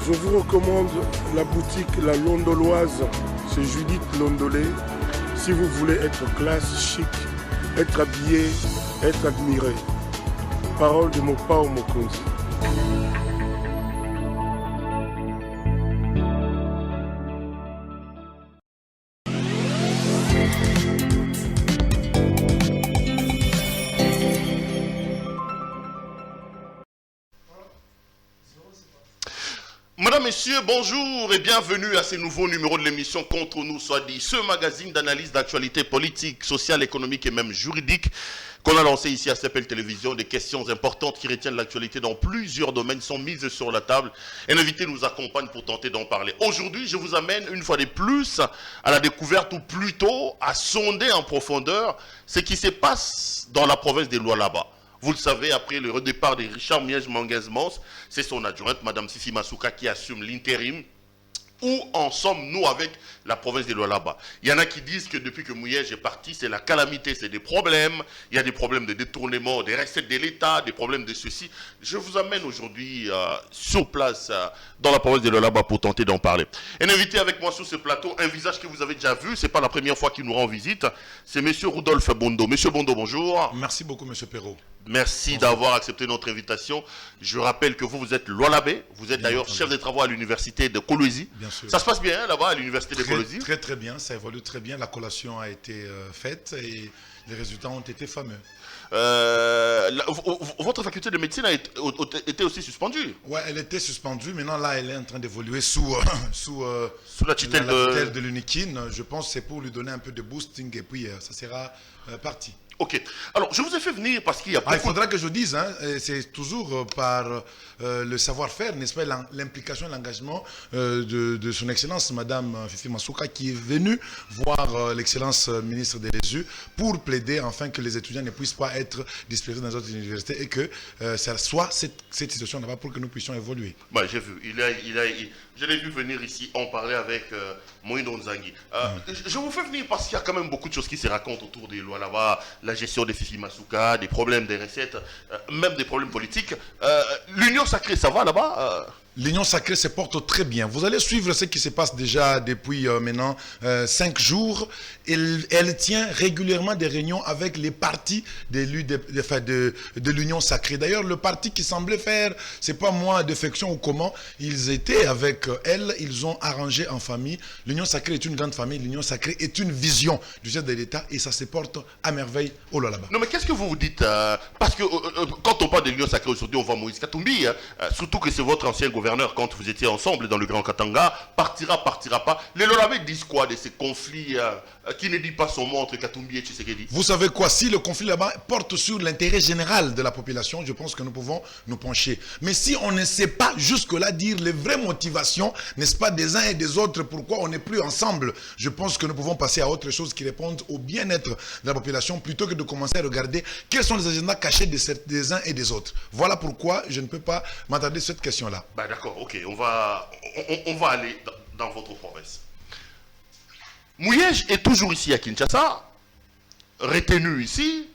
Je vous recommande la boutique La Londoloise, c'est Judith Londolé. Si vous voulez être classe, chic, être habillé, être admiré. Parole de Mopao Mokonzi. Madame, Messieurs, bonjour et bienvenue à ce nouveau numéro de l'émission Contre nous soit dit. Ce magazine d'analyse d'actualité politique, sociale, économique et même juridique qu'on a lancé ici à CPL Télévision. Des questions importantes qui retiennent l'actualité dans plusieurs domaines sont mises sur la table et l'invité nous accompagne pour tenter d'en parler. Aujourd'hui, je vous amène une fois de plus à la découverte ou plutôt à sonder en profondeur ce qui se passe dans la province des Lualaba. Vous le savez, après le départ de Richard Miege-Manguez-Mons, c'est son adjointe, Mme Fifi Masuka, qui assume l'intérim. Où en sommes-nous avec la province des Lualaba? Il y en a qui disent que depuis que Miege est parti, c'est la calamité, c'est des problèmes. Il y a des problèmes de détournement des recettes de l'État, des problèmes de ceci. Je vous amène aujourd'hui sur place dans la province des Lualaba pour tenter d'en parler. Un invité avec moi sur ce plateau, un visage que vous avez déjà vu, ce n'est pas la première fois qu'il nous rend visite, c'est M. Rudolph Bondo. M. Bondo, bonjour. Merci beaucoup, M. Perrault. Merci d'avoir accepté notre invitation. Je rappelle que vous êtes Lualabé, vous êtes d'ailleurs chef de travaux à l'université de Kolwezi. Bien sûr. Ça se passe bien là-bas à l'université de Kolwezi? Très très bien, ça évolue très bien. La collation a été faite et les résultats ont été fameux. Votre faculté de médecine a été aussi suspendue? Oui, elle était suspendue. Maintenant, là, elle est en train d'évoluer sous la tutelle de l'UNIKIN. Je pense que c'est pour lui donner un peu de boosting et puis ça sera parti. Ok. Alors, je vous ai fait venir parce qu'il y a beaucoup... il faudra que je dise, hein, c'est toujours par le savoir-faire, n'est-ce pas, l'implication et l'engagement de son Excellence, Madame Fifi Masuka, qui est venue voir l'Excellence ministre des Lésus pour plaider enfin que les étudiants ne puissent pas être dispersés dans d'autres universités et que ça soit cette situation là-bas pour que nous puissions évoluer. Ouais, j'ai vu. Je l'ai vu venir ici, on parlait avec Moïno Nzangi. Je vous fais venir parce qu'il y a quand même beaucoup de choses qui se racontent autour des lois là-bas, la gestion des Fifi Masuka, des problèmes des recettes, même des problèmes politiques. L'Union sacrée, ça va là-bas? L'Union sacrée se porte très bien. Vous allez suivre ce qui se passe déjà depuis maintenant 5 jours. Elle tient régulièrement des réunions avec les partis de l'Union sacrée. D'ailleurs, le parti qui semblait faire, c'est pas moi, défection ou comment, ils étaient avec elle, ils ont arrangé en famille. L'Union sacrée est une grande famille, l'Union sacrée est une vision du chef de l'État et ça se porte à merveille au Lualaba. Non mais qu'est-ce que vous vous dites parce que quand on parle de l'Union sacrée aujourd'hui, on voit Moïse Katumbi, surtout que c'est votre ancien gouverneur quand vous étiez ensemble dans le Grand Katanga, partira pas. Les Lualabés disent quoi de ces conflits qui ne dit pas son mot entre Katumbi et Tshisekedi? Vous savez quoi, si le conflit là-bas porte sur l'intérêt général de la population, je pense que nous pouvons nous pencher. Mais si on ne sait pas jusque-là dire les vraies motivations, n'est-ce pas, des uns et des autres, pourquoi on n'est plus ensemble, je pense que nous pouvons passer à autre chose qui répondent au bien-être de la population plutôt que de commencer à regarder quels sont les agendas cachés des uns et des autres. Voilà pourquoi je ne peux pas m'attarder sur cette question-là. Bah d'accord, ok, on va aller dans votre province. Miege est toujours ici à Kinshasa, retenu ici,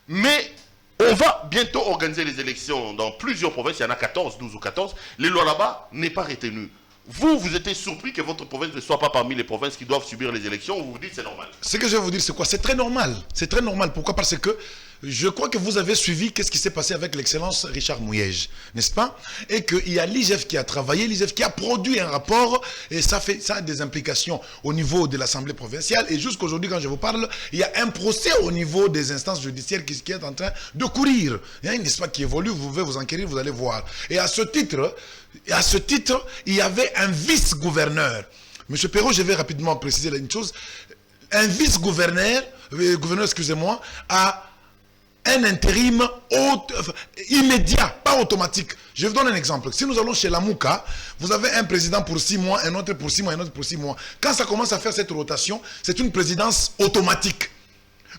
mais on va bientôt organiser les élections dans plusieurs provinces, il y en a 14, 12 ou 14, les Lualaba n'est pas retenu. Vous étiez surpris que votre province ne soit pas parmi les provinces qui doivent subir les élections, vous vous dites c'est normal? Ce que je vais vous dire, c'est quoi? C'est très normal. C'est très normal. Pourquoi? Parce que je crois que vous avez suivi qu'est-ce qui s'est passé avec l'excellence Richard Miege, n'est-ce pas? Et qu'il y a l'IGF qui a travaillé, l'IGF qui a produit un rapport, et ça a des implications au niveau de l'Assemblée provinciale. Et jusqu'aujourd'hui, quand je vous parle, il y a un procès au niveau des instances judiciaires qui est en train de courir. Il y a une histoire qui évolue, vous pouvez vous enquérir, vous allez voir. Et à ce titre, il y avait un vice-gouverneur. Monsieur Perrault, je vais rapidement préciser une chose. Un vice-gouverneur, excusez-moi, a un intérim immédiat, pas automatique. Je vous donne un exemple. Si nous allons chez la Mouka, vous avez un président pour 6 mois, un autre pour 6 mois, un autre pour 6 mois. Quand ça commence à faire cette rotation, c'est une présidence automatique.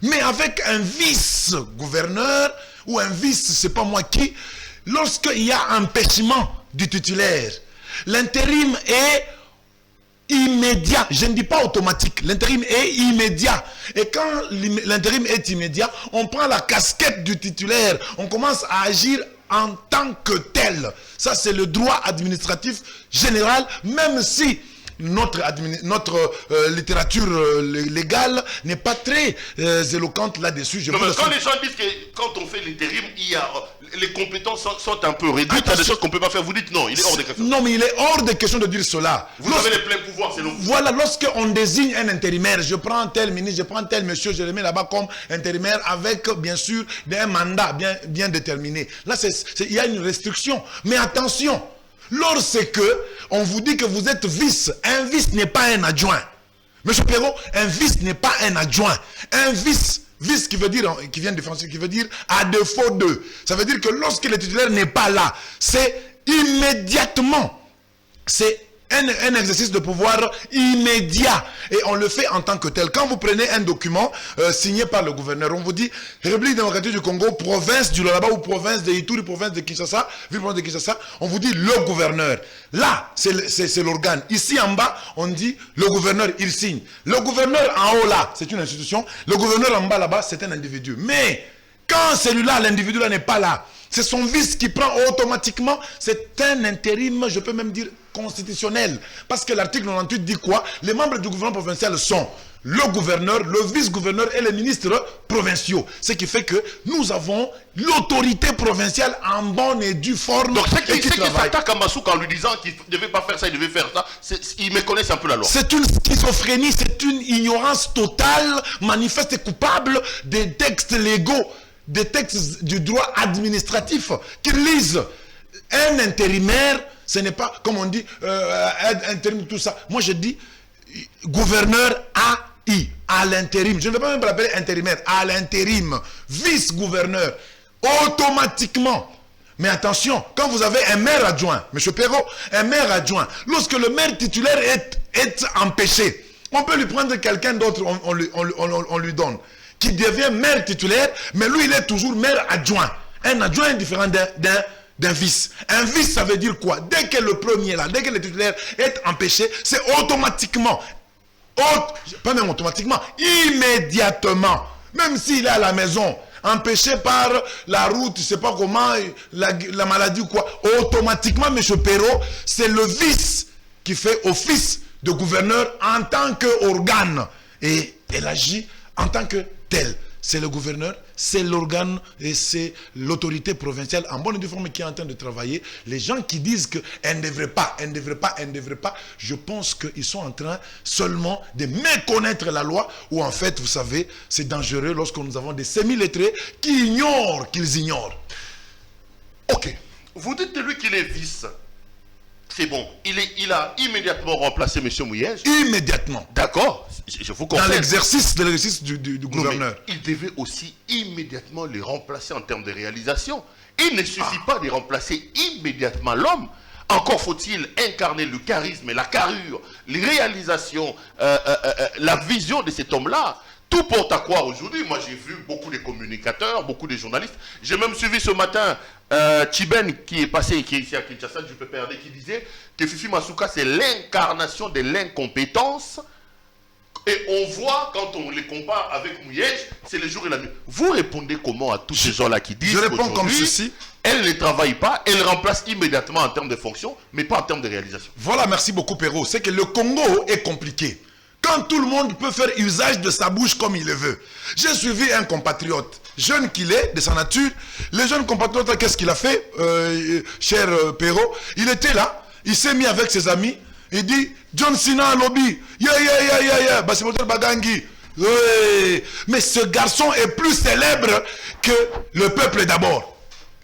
Mais avec un vice-gouverneur ou un vice, c'est pas moi qui, lorsqu'il y a empêchement du titulaire, l'intérim est immédiat. Je ne dis pas automatique. L'intérim est immédiat. Et quand l'intérim est immédiat, on prend la casquette du titulaire. On commence à agir en tant que tel. Ça, c'est le droit administratif général, même si notre littérature légale n'est pas très éloquente là-dessus. Non, mais quand les gens disent que quand on fait l'intérim, les compétences sont un peu réduites, il y a des choses qu'on ne peut pas faire. Vous dites non, il est hors de question. Non, mais il est hors de question de dire cela. Vous avez les pleins pouvoirs, selon vous. Voilà, lorsqu'on désigne un intérimaire, je prends tel ministre, je prends tel monsieur, je le mets là-bas comme intérimaire avec, bien sûr, un mandat bien déterminé. Là, il y a une restriction. Mais attention, lorsque on vous dit que vous êtes vice, un vice n'est pas un adjoint. Monsieur Perrault, un vice n'est pas un adjoint. Un vice qui veut dire, qui vient de français, qui veut dire à défaut de. Ça veut dire que lorsque le titulaire n'est pas là, c'est immédiatement, c'est un exercice de pouvoir immédiat. Et on le fait en tant que tel. Quand vous prenez un document signé par le gouverneur, on vous dit République démocratique du Congo, province du Lualaba ou province de Ituri, province de Kinshasa, ville-province de Kinshasa, on vous dit le gouverneur. Là, c'est l'organe. Ici en bas, on dit le gouverneur, il signe. Le gouverneur en haut là, c'est une institution. Le gouverneur en bas là-bas, c'est un individu. Mais quand celui-là, l'individu là n'est pas là, c'est son vice qui prend automatiquement. C'est un intérim, je peux même dire constitutionnel. Parce que l'article 98 dit quoi? Les membres du gouvernement provincial sont le gouverneur, le vice-gouverneur et les ministres provinciaux. Ce qui fait que nous avons l'autorité provinciale en bonne et due forme. Donc ceux qui s'attaquent à Massouk en lui disant qu'il ne devait pas faire ça, il devait faire ça, ils méconnaissent un peu la loi. C'est une schizophrénie, c'est une ignorance totale, manifeste et coupable des textes légaux, des textes du droit administratif qu'ils lisent. Un intérimaire, ce n'est pas, comme on dit, intérim, tout ça. Moi, je dis gouverneur AI, à l'intérim. Je ne vais pas même l'appeler intérimaire, à l'intérim. Vice-gouverneur, automatiquement. Mais attention, quand vous avez un maire adjoint, M. Perrault, un maire adjoint, lorsque le maire titulaire est empêché, on peut lui prendre quelqu'un d'autre, on lui donne, qui devient maire titulaire, mais lui, il est toujours maire adjoint. Un adjoint est différent d'un vice. Un vice, ça veut dire quoi? Dès que le premier là, dès que le titulaire est empêché, c'est automatiquement, pas même automatiquement, immédiatement, même s'il est à la maison, empêché par la route, je ne sais pas comment, la maladie ou quoi, automatiquement, M. Perrault, c'est le vice qui fait office de gouverneur en tant qu'organe. Et elle agit en tant que tel. C'est le gouverneur, c'est l'organe et c'est l'autorité provinciale en bonne et due forme qui est en train de travailler. Les gens qui disent qu'elle ne devrait pas, je pense qu'ils sont en train seulement de méconnaître la loi, ou en fait, vous savez, c'est dangereux lorsque nous avons des semi-lettrés qui ignorent qu'ils ignorent. Ok. Vous dites de lui qu'il est vice. C'est bon. Il a immédiatement remplacé M. Mouyej. Immédiatement. D'accord. Je vous comprends. Dans l'exercice du gouverneur. Non, il devait aussi immédiatement les remplacer en termes de réalisation. Il ne suffit pas de remplacer immédiatement l'homme. Encore faut-il incarner le charisme et la carrure, les réalisations, la vision de cet homme-là. Tout porte à croire aujourd'hui. Moi, j'ai vu beaucoup de communicateurs, beaucoup de journalistes. J'ai même suivi ce matin Chiben qui est passé, qui est ici à Kinshasa, du PPRD, qui disait que Fifi Masuka, c'est l'incarnation de l'incompétence. Et on voit, quand on les compare avec Mouyej, c'est le jour et la nuit. Vous répondez comment à tous ces gens-là qui disent je réponds comme ceci. Elle ne travaille pas, elle remplace immédiatement en termes de fonction, mais pas en termes de réalisation. Voilà, merci beaucoup Perrault. C'est que le Congo est compliqué. Quand tout le monde peut faire usage de sa bouche comme il le veut. J'ai suivi un compatriote, jeune qu'il est, de sa nature. Le jeune compatriote, qu'est-ce qu'il a fait, cher Perrault? Il était là, il s'est mis avec ses amis, il dit, John Cena lobby, Bassimoteur Bagangi. Ouais. Mais ce garçon est plus célèbre que le peuple d'abord.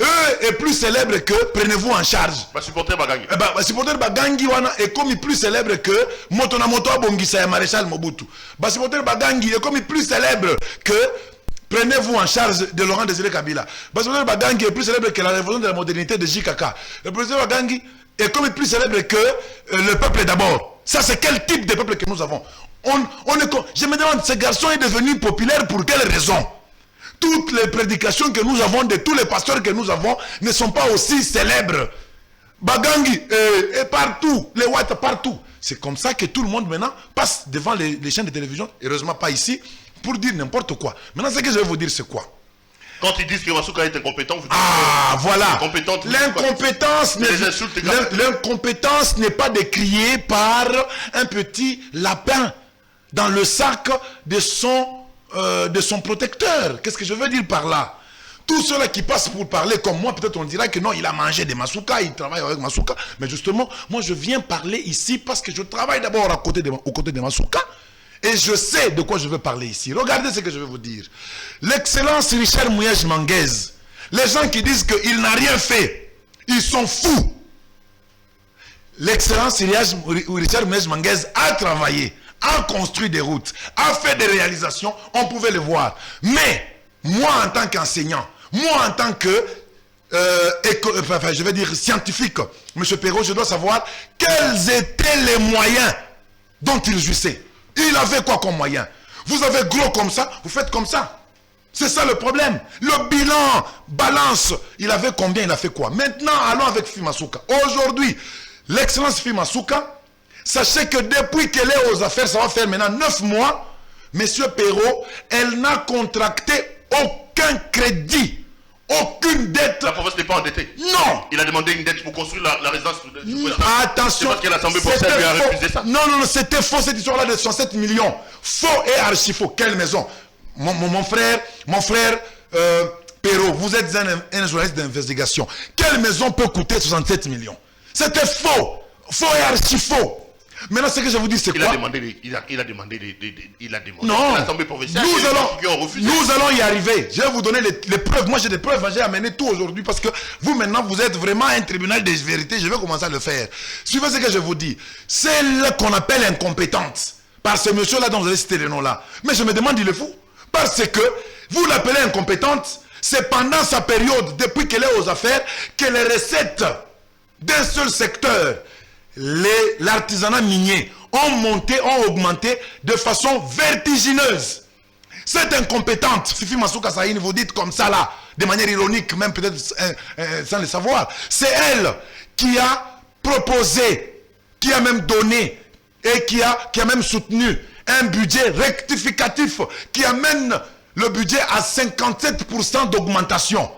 Eux est plus célèbre que prenez-vous en charge. Supporter Bagangi. Supporter Bagangi est comme plus célèbre que Motona Moto Abongisa et Maréchal Mobutu. Supporter Bagangi est comme plus célèbre que prenez-vous en charge de Laurent Désiré Kabila. Supporter Bagangi est plus célèbre que la révolution de la modernité de JKK. Le président Bagangi est comme plus célèbre que le peuple d'abord. Ça, c'est quel type de peuple que nous avons? Je me demande, ce garçon est devenu populaire pour quelle raison? Toutes les prédications que nous avons de tous les pasteurs que nous avons ne sont pas aussi célèbres. Bagangi est partout, les Whites partout. C'est comme ça que tout le monde maintenant passe devant les chaînes de télévision, heureusement pas ici, pour dire n'importe quoi. Maintenant, ce que je vais vous dire, c'est quoi? Quand ils disent que Masuka est incompétent, vous dites voilà. L'incompétence n'est pas décriée par un petit lapin dans le sac de son protecteur. Qu'est-ce que je veux dire par là? Tous ceux-là qui passent pour parler comme moi, peut-être on dira que non, il a mangé des Masuka, il travaille avec Masuka. Mais justement, moi je viens parler ici parce que je travaille d'abord aux côtés de Masuka. Et je sais de quoi je veux parler ici. Regardez ce que je vais vous dire. L'excellence Richard Mouyej Manguez, les gens qui disent qu'il n'a rien fait, ils sont fous. L'excellence Richard Mouyej Manguez a travaillé, a construit des routes, a fait des réalisations, on pouvait le voir. Mais, moi en tant qu'enseignant, moi en tant que, je vais dire scientifique, M. Perrault, je dois savoir quels étaient les moyens dont il jouissait. Il avait quoi comme moyen? Vous avez gros comme ça, vous faites comme ça. C'est ça le problème. Le bilan, balance, il avait combien, il a fait quoi? Maintenant, allons avec Fimasuka. Aujourd'hui, l'excellence Fimasuka, sachez que depuis qu'elle est aux affaires, ça va faire maintenant 9 mois, M. Perrault, elle n'a contracté aucun crédit. Aucune dette. La province n'est pas endettée. Non. Il a demandé une dette pour construire la résidence. Attention. Parce que l'Assemblée provinciale lui a refusé ça. Non, c'était faux cette histoire-là de 67 millions. Faux et archi faux. Quelle maison? Mon frère Perrault, vous êtes un journaliste d'investigation. Quelle maison peut coûter 67 millions? C'était faux. Faux et archi faux. Maintenant, ce que je vous dis, c'est quoi? Il a demandé. Non. L'Assemblée provinciale. Nous allons y arriver. Je vais vous donner les preuves. Moi, j'ai des preuves. J'ai amené tout aujourd'hui parce que vous, maintenant, vous êtes vraiment un tribunal des vérités. Je vais commencer à le faire. Suivez ce que je vous dis. Celle qu'on appelle incompétente. Par ce monsieur-là dont vous avez cité le nom-là. Mais je me demande, il est fou. Parce que vous l'appelez incompétente. C'est pendant sa période, depuis qu'elle est aux affaires, que les recettes d'un seul secteur, l'artisanat minier, ont augmenté de façon vertigineuse. Cette incompétente, Fifi Masuka Saïni, vous dites comme ça là, de manière ironique, même peut-être sans le savoir, c'est elle qui a proposé, qui a même donné et qui a même soutenu un budget rectificatif qui amène le budget à 57% d'augmentation.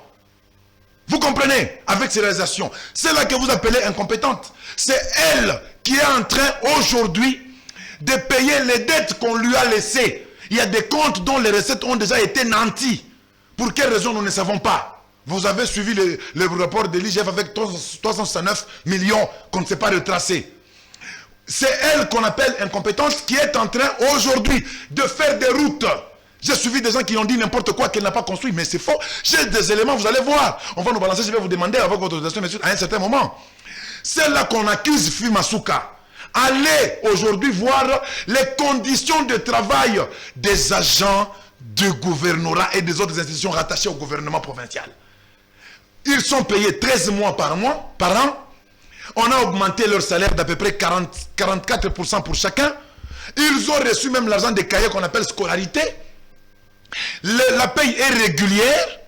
Vous comprenez? Avec ces réalisations. C'est là que vous appelez incompétente. C'est elle qui est en train aujourd'hui de payer les dettes qu'on lui a laissées. Il y a des comptes dont les recettes ont déjà été nanties. Pour quelle raison nous ne savons pas? Vous avez suivi le rapport de l'IGF avec 369 millions qu'on ne sait pas retracer. C'est elle qu'on appelle incompétente qui est en train aujourd'hui de faire des routes. J'ai suivi des gens qui ont dit n'importe quoi qu'elle n'a pas construit, mais c'est faux. J'ai des éléments, vous allez voir. On va nous balancer, je vais vous demander avec votre autorisation, monsieur, à un certain moment. C'est là qu'on accuse Fimasuka. Allez aujourd'hui voir les conditions de travail des agents du gouvernorat et des autres institutions rattachées au gouvernement provincial. Ils sont payés 13 mois par an. On a augmenté leur salaire d'à peu près 44% pour chacun. Ils ont reçu même l'argent des cahiers qu'on appelle scolarité. La paye est régulière.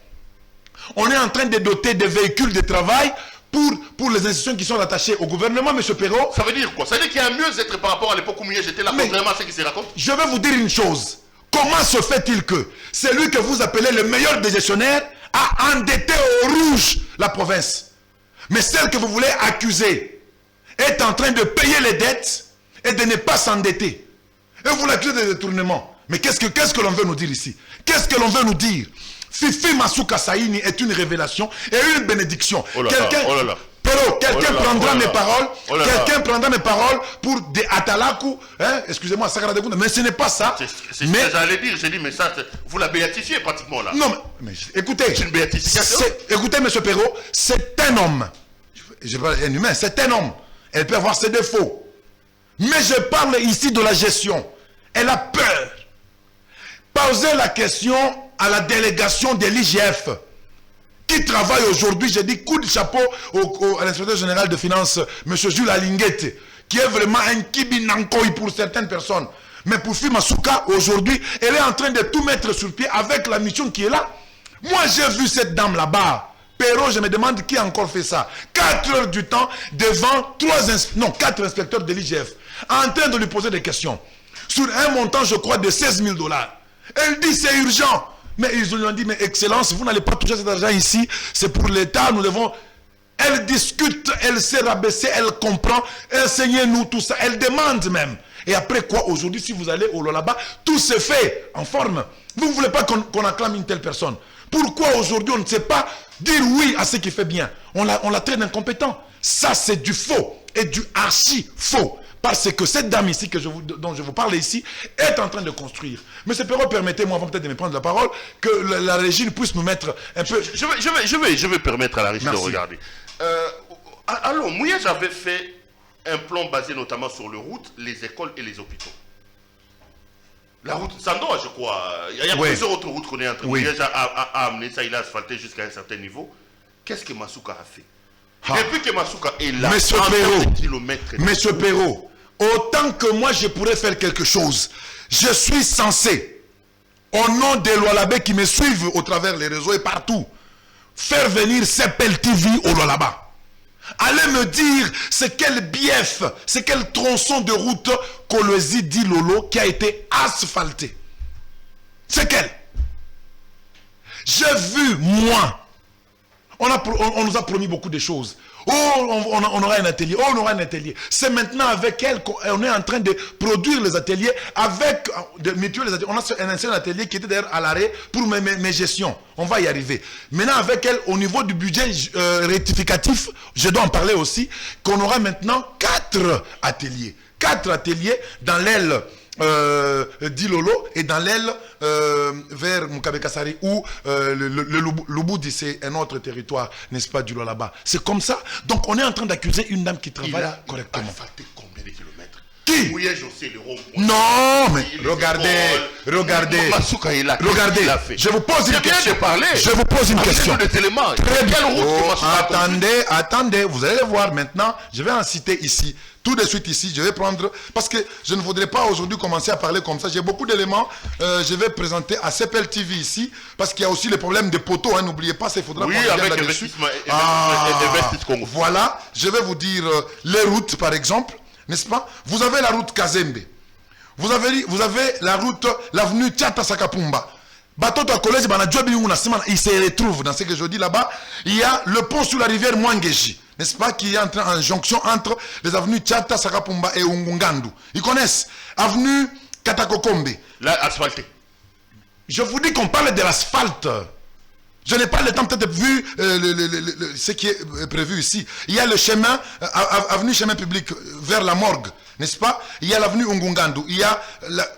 On est en train de doter des véhicules de travail pour les institutions qui sont attachées au gouvernement, M. Perrault. Ça veut dire quoi? Ça veut dire qu'il y a un mieux-être par rapport à l'époque où j'étais là, contrairement à ce qui se raconte. Je vais vous dire une chose. Comment se fait-il que celui que vous appelez le meilleur des gestionnaires a endetté au rouge la province? Mais celle que vous voulez accuser est en train de payer les dettes et de ne pas s'endetter. Et vous l'accusez de détournement. Mais qu'est-ce que l'on veut nous dire ici? Qu'est-ce que l'on veut nous dire? Fifi Masuka Saïni est une révélation et une bénédiction. Quelqu'un prendra mes paroles. Quelqu'un prendra mes paroles pour des Atalaku. Hein? Excusez-moi, mais ce n'est pas ça. C'est ce que j'allais dire. J'ai dit, mais ça, vous la béatifiez pratiquement là. Non, mais écoutez. C'est une béatification. Écoutez, M. Perrault, c'est un homme. Je parle un humain, c'est un homme. Elle peut avoir ses défauts. Mais je parle ici de la gestion. Elle a peur. Posez la question à la délégation de l'IGF qui travaille aujourd'hui. J'ai dit coup de chapeau à l'inspecteur général de finances, M. Jules Alinguete, qui est vraiment un kibinankoi pour certaines personnes. Mais pour Fimasuka, aujourd'hui, elle est en train de tout mettre sur pied avec la mission qui est là. Moi, j'ai vu cette dame là-bas. Perrault, je me demande qui a encore fait ça. 4 heures du temps devant 4 inspecteurs de l'IGF, en train de lui poser des questions. Sur un montant, je crois, de 16 000 $. Elle dit c'est urgent. Mais ils lui ont dit, mais Excellence, vous n'allez pas toucher cet argent ici, c'est pour l'État, nous devons... Elle discute, elle s'est rabaissée, elle comprend, enseignez-nous tout ça, elle demande même. Et après quoi, aujourd'hui, si vous allez au Lolaba, tout se fait en forme. Vous ne voulez pas qu'on acclame une telle personne. Pourquoi aujourd'hui on ne sait pas dire oui à ce qui fait bien? On la traite d'incompétent. Ça, c'est du faux et du archi-faux. Parce que cette dame ici dont je vous parle ici est en train de construire. Monsieur Perrault, permettez-moi avant peut-être de me prendre la parole, que la régie puisse nous mettre un peu... Je vais permettre à la régie Merci. de regarder. Alors, Mouyej avait fait un plan basé notamment sur les routes, les écoles et les hôpitaux. La route Sandoa, je crois. Il y a plusieurs autres routes qu'on est en train de... Mouyej a amené ça, il a asphalté jusqu'à un certain niveau. Qu'est-ce que Masuka a fait? Depuis que Masuka est là, Monsieur Perrault, autant que moi je pourrais faire quelque chose, je suis censé, au nom des Lualabé qui me suivent au travers les réseaux et partout, faire venir Sepel TV au Lualaba. Allez me dire c'est quel bief, c'est quel tronçon de route Kolwezi dit Lolo qui a été asphalté. C'est quel? J'ai vu, moi, on nous a promis beaucoup de choses. Oh, on aura un atelier. Oh, on aura un atelier. C'est maintenant avec elle qu'on est en train de produire les ateliers avec de mutuelles les ateliers. On a un ancien atelier qui était d'ailleurs à l'arrêt pour mes gestions. On va y arriver. Maintenant, avec elle, au niveau du budget rectificatif, je dois en parler aussi, qu'on aura maintenant 4 ateliers. 4 ateliers dans l'aile d'Ilolo et dans l'aile vers Mukabekasari où le Lubudi c'est un autre territoire, n'est-ce pas, du Lolaba. C'est comme ça. Donc on est en train d'accuser une dame qui travaille correctement. Il a fait combien de kilomètres? Qui? Mouyej, je sais, le rond. Non, mais regardez, Masuka est là. regardez, je vous pose une question. Je vous pose une question. Très bien. Attendez, vous allez voir maintenant. Je vais en citer ici. Tout de suite ici, je vais prendre, parce que je ne voudrais pas aujourd'hui commencer à parler comme ça. J'ai beaucoup d'éléments. Je vais présenter à CPL TV ici, parce qu'il y a aussi le problème des poteaux. Hein, n'oubliez pas, il faudra qu'on regarde là-dessus. Voilà, je vais vous dire les routes, par exemple, n'est-ce pas? Vous avez la route Kazembe. Vous avez la route, l'avenue Tchata Sakapumba. Batoto à collège, il se retrouve dans ce que je dis là-bas. Il y a le pont sur la rivière Mwangeji, n'est-ce pas, qui est en jonction entre les avenues Tchata, Sakapumba et Ungungandu. Ils connaissent. Avenue Katakokombe. Là, asphalté. Je vous dis qu'on parle de l'asphalte. Je n'ai pas le temps, peut-être vu ce qui est prévu ici. Il y a le chemin, avenue chemin public vers la morgue, n'est-ce pas? Il y a l'avenue Ungungandu. Il y a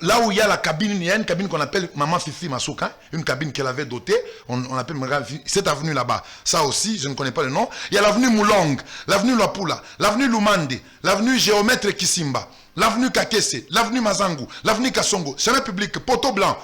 là où il y a la cabine, il y a une cabine qu'on appelle Maman Fifi Masuka, une cabine qu'elle avait dotée. On appelle cette avenue là-bas. Ça aussi, je ne connais pas le nom. Il y a l'avenue Moulong, l'avenue Lapula, l'avenue Lumande, l'avenue Géomètre Kisimba, l'avenue Kakese, l'avenue Mazangu, l'avenue Kasongo, chemin public, poteau blanc.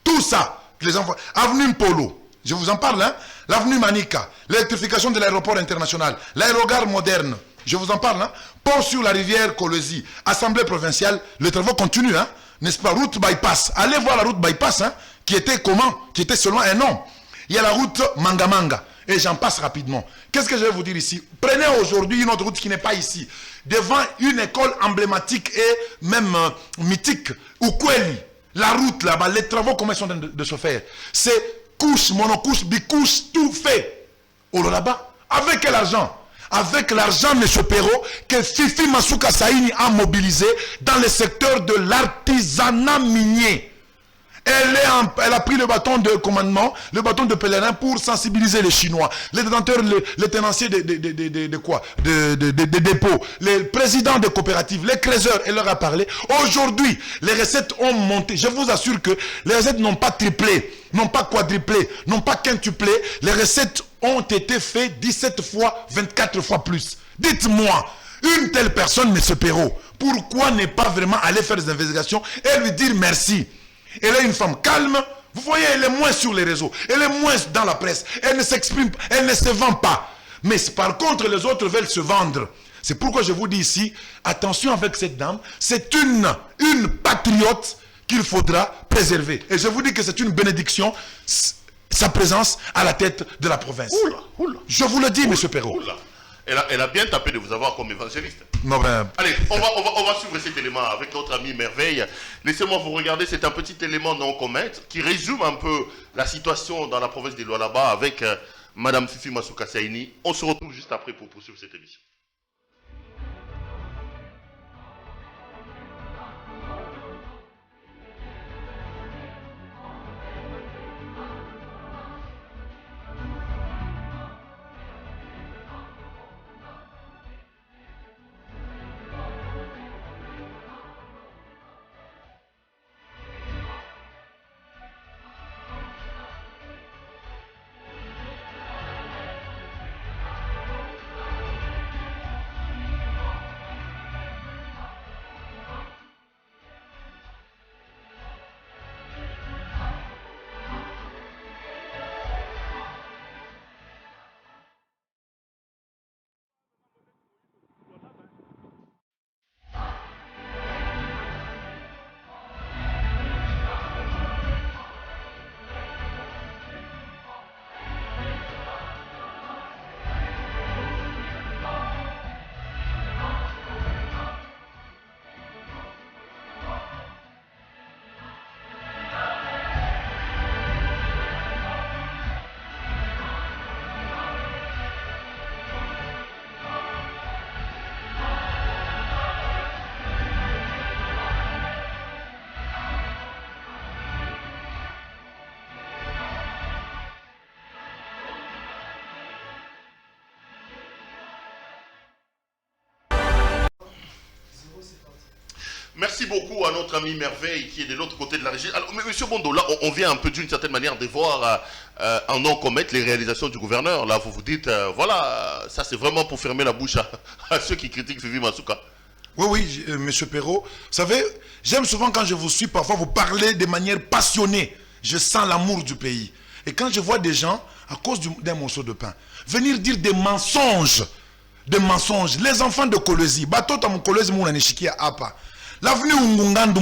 Tout ça, les enfants. Avenue Mpolo. Je vous en parle, hein? L'avenue Manika, l'électrification de l'aéroport international, l'aérogare moderne, je vous en parle, hein? Pont sur la rivière Kolwezi, assemblée provinciale, les travaux continuent, hein? N'est-ce pas? Route bypass, allez voir la route bypass, hein? Qui était comment? Qui était seulement un nom. Il y a la route Mangamanga, et j'en passe rapidement. Qu'est-ce que je vais vous dire ici? Prenez aujourd'hui une autre route qui n'est pas ici, devant une école emblématique et même mythique, Ukweli, la route là-bas, les travaux comment ils sont en train de se faire? C'est couche, monocouche, bicouche, tout fait. Oh là-bas, avec quel argent? Avec l'argent, M. Perrault, que Fifi Masuka Saini a mobilisé dans le secteur de l'artisanat minier. Elle a pris le bâton de commandement, le bâton de pèlerin pour sensibiliser les Chinois, les détenteurs, les tenanciers de quoi? De dépôts, les présidents de coopératives, les créateurs, elle leur a parlé. Aujourd'hui, les recettes ont monté. Je vous assure que les recettes n'ont pas triplé, n'ont pas quadruplé, n'ont pas quintuplé. Les recettes ont été faites 17 fois, 24 fois plus. Dites-moi, une telle personne, M. Perrault, pourquoi ne pas vraiment aller faire des investigations et lui dire merci? Elle est une femme calme. Vous voyez, elle est moins sur les réseaux. Elle est moins dans la presse. Elle ne s'exprime pas. Elle ne se vend pas. Mais par contre, les autres veulent se vendre. C'est pourquoi je vous dis ici, attention avec cette dame. C'est une patriote qu'il faudra préserver. Et je vous dis que c'est une bénédiction, sa présence à la tête de la province. Oula. Je vous le dis, M. Perrault. Elle a bien tapé de vous avoir comme évangéliste. Non, ben... Allez, on va suivre cet élément avec notre ami Merveille. Laissez-moi vous regarder, c'est un petit élément non commun qui résume un peu la situation dans la province des Lualaba avec Madame Fifi Masuka Saini. On se retrouve juste après pour poursuivre cette émission. Merci beaucoup à notre ami Merveille qui est de l'autre côté de la régie. Alors, Monsieur Bondo, là, on vient un peu d'une certaine manière de voir en non commettre les réalisations du gouverneur. Là, vous vous dites, voilà, ça c'est vraiment pour fermer la bouche à ceux qui critiquent Fifi Masuka. Oui, Monsieur Perrault. Vous savez, j'aime souvent quand je vous suis, parfois vous parlez de manière passionnée. Je sens l'amour du pays. Et quand je vois des gens, à cause d'un morceau de pain, venir dire des mensonges, les enfants de Kolwezi, bateau tam Kolwezi mouna nishiki à Apa. L'avenue Ungungandu,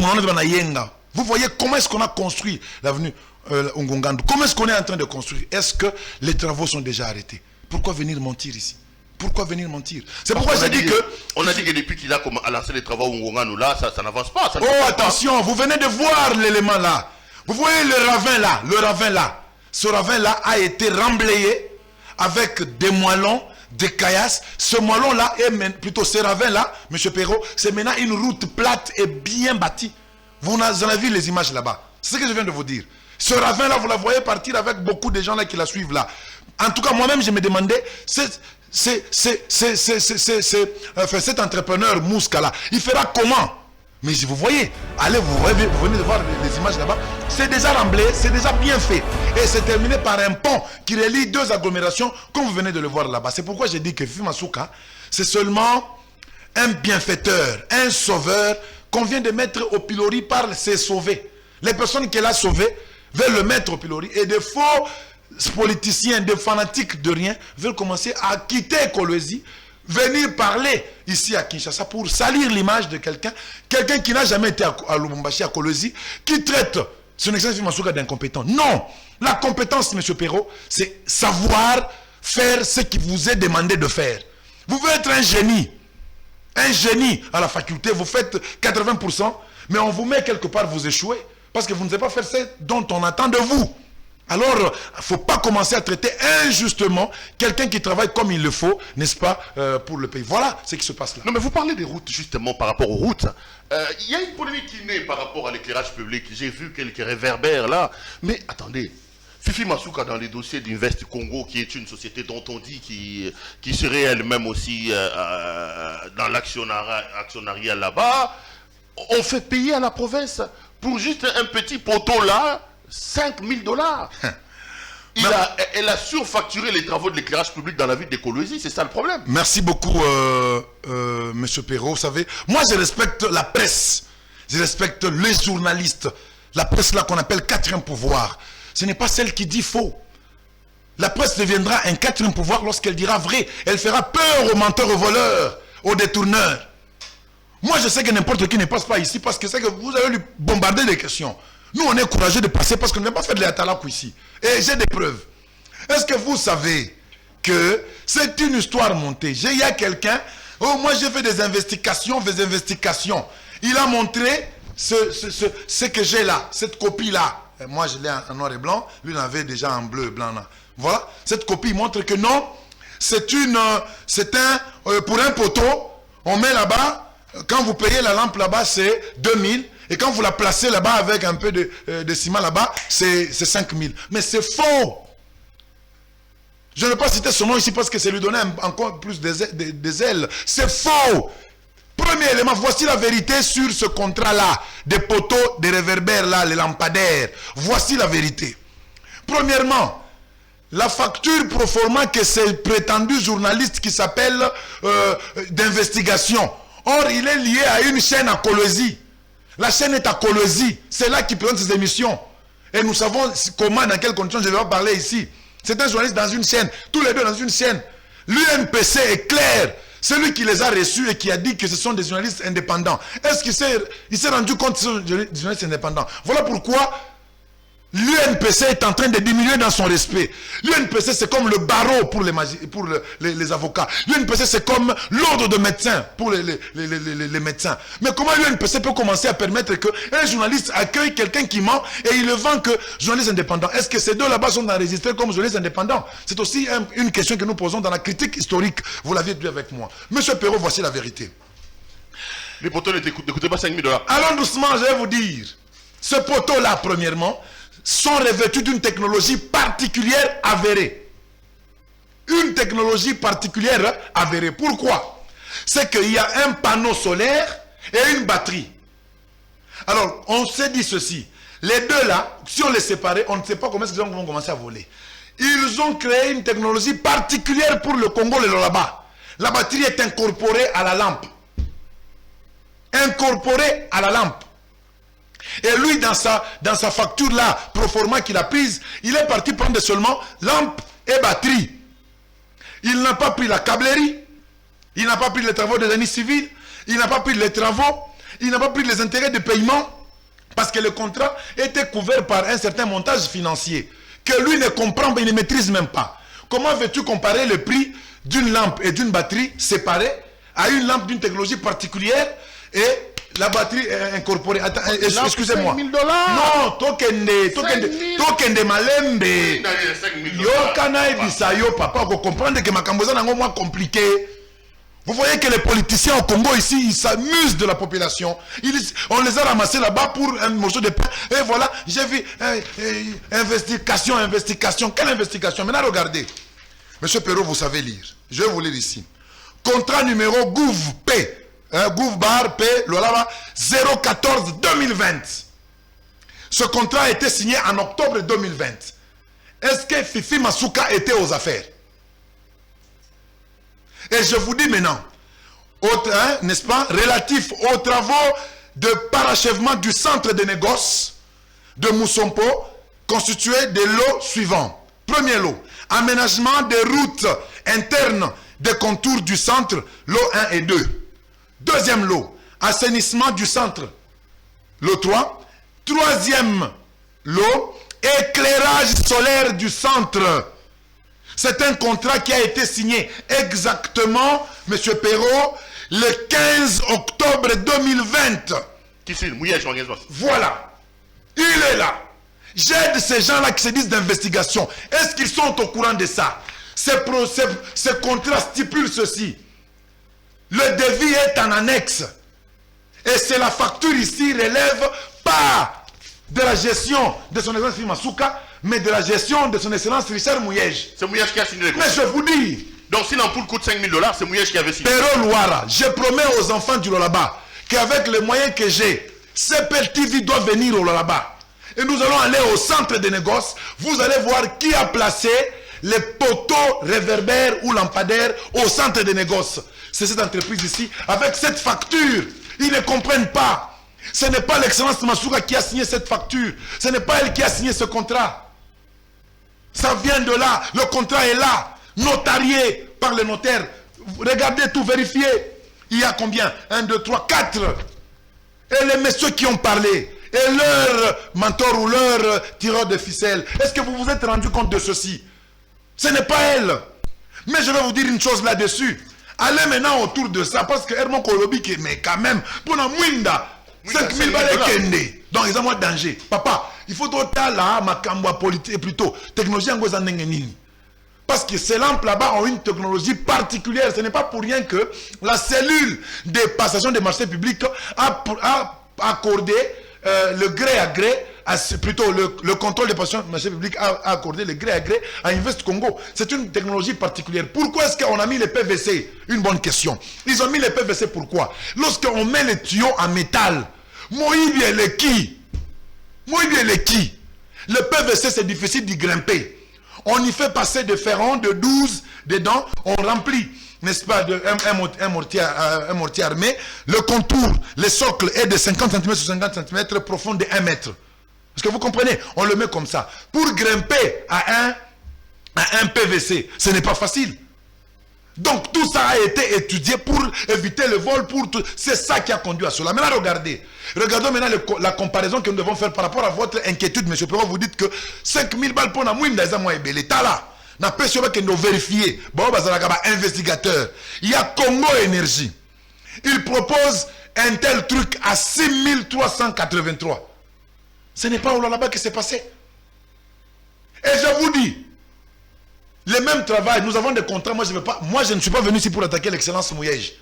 vous voyez comment est-ce qu'on a construit l'avenue Ungungandu? Comment est-ce qu'on est en train de construire? Est-ce que les travaux sont déjà arrêtés? Pourquoi venir mentir ici? Pourquoi venir mentir? C'est pourquoi j'ai dit que... On a dit que depuis qu'il a lancé les travaux Ungungandu là, ça n'avance pas. Ça attention, vous venez de voir l'élément là. Vous voyez le ravin là. Ce ravin là a été remblayé avec des moellons, des caillasses. Ce moellon-là, plutôt ce ravin-là, M. Perrault, c'est maintenant une route plate et bien bâtie. Vous en avez vu les images là-bas. C'est ce que je viens de vous dire. Ce ravin-là, vous la voyez partir avec beaucoup de gens là qui la suivent là. En tout cas, moi-même, je me demandais, cet entrepreneur Mouska là, il fera comment? Mais vous voyez, allez, vous venez de voir les images là-bas, c'est déjà remblé, c'est déjà bien fait. Et c'est terminé par un pont qui relie deux agglomérations, comme vous venez de le voir là-bas. C'est pourquoi j'ai dit que Fifi Masuka, c'est seulement un bienfaiteur, un sauveur qu'on vient de mettre au pilori par ses sauvés. Les personnes qu'elle a sauvées veulent le mettre au pilori. Et des faux politiciens, des fanatiques de rien, veulent commencer à quitter Kolwezi, venir parler ici à Kinshasa pour salir l'image de quelqu'un qui n'a jamais été à Lubumbashi, à Kolwezi, qui traite son excellence Fifi Masuka d'incompétent. Non, la compétence, M. Perrault, c'est savoir faire ce qui vous est demandé de faire. Vous pouvez être un génie à la faculté, vous faites 80%, mais on vous met quelque part, vous échouez, parce que vous ne savez pas faire ce dont on attend de vous. Alors, il ne faut pas commencer à traiter injustement quelqu'un qui travaille comme il le faut, n'est-ce pas, pour le pays. Voilà ce qui se passe là. Non, mais vous parlez des routes, justement, par rapport aux routes. Il y a une polémique qui naît par rapport à l'éclairage public. J'ai vu quelques réverbères là. Mais attendez, Fifi Masuka dans les dossiers d'Invest Congo, qui est une société dont on dit qui serait elle-même aussi dans l'actionnariat là-bas, on fait payer à la province pour juste un petit poteau là, 5 000 $. Elle a surfacturé les travaux de l'éclairage public dans la ville de Kolwezi, c'est ça le problème. Merci beaucoup, Monsieur Perrault. Vous savez, moi je respecte la presse, je respecte les journalistes. La presse là qu'on appelle quatrième pouvoir, ce n'est pas celle qui dit faux. La presse deviendra un quatrième pouvoir lorsqu'elle dira vrai. Elle fera peur aux menteurs, aux voleurs, aux détourneurs. Moi je sais que n'importe qui ne passe pas ici parce que c'est que vous allez lui bombarder des questions. Nous, on est courageux de passer parce qu'on ne va pas faire de l'atalakou ici. Et j'ai des preuves. Est-ce que vous savez que c'est une histoire montée. Il y a quelqu'un, oh moi j'ai fait des investigations. Il a montré ce que j'ai là, cette copie-là. Moi je l'ai en noir et blanc, lui il avait déjà en bleu et blanc là. Voilà, cette copie montre que non, pour un poteau, on met là-bas, quand vous payez la lampe là-bas c'est 2000, et quand vous la placez là-bas avec un peu de ciment là-bas, c'est 5000. Mais c'est faux. Je ne vais pas citer son nom ici parce que c'est lui donner encore plus des ailes. C'est faux. Premier élément, voici la vérité sur ce contrat-là, des poteaux, des réverbères là, les lampadaires. Voici la vérité. Premièrement, la facture pro forma que ce prétendu journaliste qui s'appelle d'investigation. Or, il est lié à une chaîne à Colosie. La chaîne est à Colosie. C'est là qu'il présente ses émissions. Et nous savons comment, dans quelles conditions, je ne vais pas parler ici. C'est un journaliste dans une chaîne. Tous les deux dans une chaîne. L'UNPC est clair. Celui qui les a reçus et qui a dit que ce sont des journalistes indépendants. Est-ce qu'il s'est rendu compte que ce sont des journalistes indépendants? Voilà pourquoi l'UNPC est en train de diminuer dans son respect. L'UNPC c'est comme le barreau pour les avocats. L'UNPC c'est comme l'ordre de médecins pour les médecins. Mais comment l'UNPC peut commencer à permettre qu'un journaliste accueille quelqu'un qui ment et il le vend que journaliste indépendant? Est-ce que ces deux là-bas sont enregistrés comme journalistes indépendants? C'est aussi une question que nous posons dans la critique historique. Vous l'aviez dit avec moi. Monsieur Perrault, voici la vérité. Les poteaux n'écoutez pas $5000. Allons doucement, je vais vous dire. Ce poteau-là, premièrement, sont revêtus d'une technologie particulière avérée. Une technologie particulière avérée. Pourquoi? C'est qu'il y a un panneau solaire et une batterie. Alors, on s'est dit ceci. Les deux là, si on les séparait, on ne sait pas comment ils vont commencer à voler. Ils ont créé une technologie particulière pour le Congo, le Lolaba. La batterie est incorporée à la lampe. Incorporée à la lampe. Et lui, dans sa facture-là, pro forma qu'il a prise, il est parti prendre seulement lampe et batterie. Il n'a pas pris la câblerie, il n'a pas pris les travaux des génie civil, il n'a pas pris les travaux, il n'a pas pris les intérêts de paiement, parce que le contrat était couvert par un certain montage financier, que lui ne comprend pas, il ne maîtrise même pas. Comment veux-tu comparer le prix d'une lampe et d'une batterie séparée à une lampe d'une technologie particulière et la batterie est incorporée? Attends, excusez-moi. $5,000. Non, tokende malembe. Yo kana ebisa yo papa, vous comprenez que ma camboza n'est moins compliqué. Vous voyez que les politiciens au Congo ici, ils s'amusent de la population. On les a ramassés là-bas pour un morceau de pain. Et voilà, j'ai vu investigation. Quelle investigation? Maintenant regardez. Monsieur Perrault, vous savez lire. Je vais vous lire ici. Contrat numéro GOUV-P. Gouv-Bar P. Lolaba 014-2020. Ce contrat a été signé en octobre 2020. Est-ce que Fifi Masuka était aux affaires? Et je vous dis maintenant, n'est-ce pas, relatif aux travaux de parachèvement du centre de négoce de Moussompo, constitué des lots suivants. Premier lot, aménagement des routes internes des contours du centre, lot 1 et 2. Deuxième lot, assainissement du centre, lot 3. Troisième lot, éclairage solaire du centre. C'est un contrat qui a été signé exactement, M. Perrault, le 15 octobre 2020. Qui c'est? Mouyage. Voilà. Il est là. J'aide ces gens-là qui se disent d'investigation. Est-ce qu'ils sont au courant de ça? Ce contrat stipule ceci. Le devis est en annexe. Et c'est la facture ici relève pas de la gestion de son excellence Masuka, mais de la gestion de son excellence Richard Mouyej. C'est Mouyej qui a signé le contrat. Mais je vous dis. Donc si l'ampoule coûte $5,000, c'est Mouyej qui avait signé. Perrault Louara, je promets aux enfants du Lolaba qu'avec les moyens que j'ai, CPL TV doit venir au Lolaba. Et nous allons aller au centre de négoce. Vous allez voir qui a placé les poteaux réverbères ou lampadaires au centre de négoce. C'est cette entreprise ici, avec cette facture. Ils ne comprennent pas. Ce n'est pas l'excellence Masuka qui a signé cette facture. Ce n'est pas elle qui a signé ce contrat. Ça vient de là. Le contrat est là. Notarié par le notaire. Regardez tout, vérifiez. Il y a combien? 1, 2, 3, 4. Et les messieurs qui ont parlé. Et leur mentor ou leur tireur de ficelle. Est-ce que vous vous êtes rendu compte de ceci? Ce n'est pas elle. Mais je vais vous dire une chose là-dessus. Allez maintenant autour de ça, parce que Herman Kolobi, mais quand même, pour la Mwinda, 5000 balles kende. Donc ils ont moins de danger. Papa, il faut tout là, ma camboua politique, plutôt, technologie en Gozanengenini. Parce que ces lampes là-bas ont une technologie particulière. Ce n'est pas pour rien que la cellule de passation des marchés publics a accordé le gré à gré, plutôt le contrôle des passations des marchés publics a accordé le gré à gré à Invest Congo. C'est une technologie particulière. Pourquoi est-ce qu'on a mis les PVC? Une bonne question. Ils ont mis les PVC pourquoi? Lorsqu'on met les tuyaux en métal, Moïbi et les qui? Le PVC, c'est difficile d'y grimper. On y fait passer des ferrons de 12 dedans, on remplit, n'est-ce pas, un mortier armé. Le contour, le socle est de 50 cm sur 50 cm, profond de 1 mètre. Est-ce que vous comprenez? On le met comme ça. Pour grimper à un PVC, ce n'est pas facile. Donc tout ça a été étudié pour éviter le vol, c'est ça qui a conduit à cela. Maintenant regardons maintenant la comparaison que nous devons faire par rapport à votre inquiétude, monsieur Perrault. Vous dites que 5000 balles pour la mouine dans l'État là. N'a pas sûr que nous vérifier. Bon, investigateur. Il y a Congo Énergie. Il propose un tel truc à 6383. Ce n'est pas là-bas que c'est passé. Et je vous dis, le même travail, nous avons des contrats, moi je ne suis pas venu ici pour attaquer l'excellence Mouyej.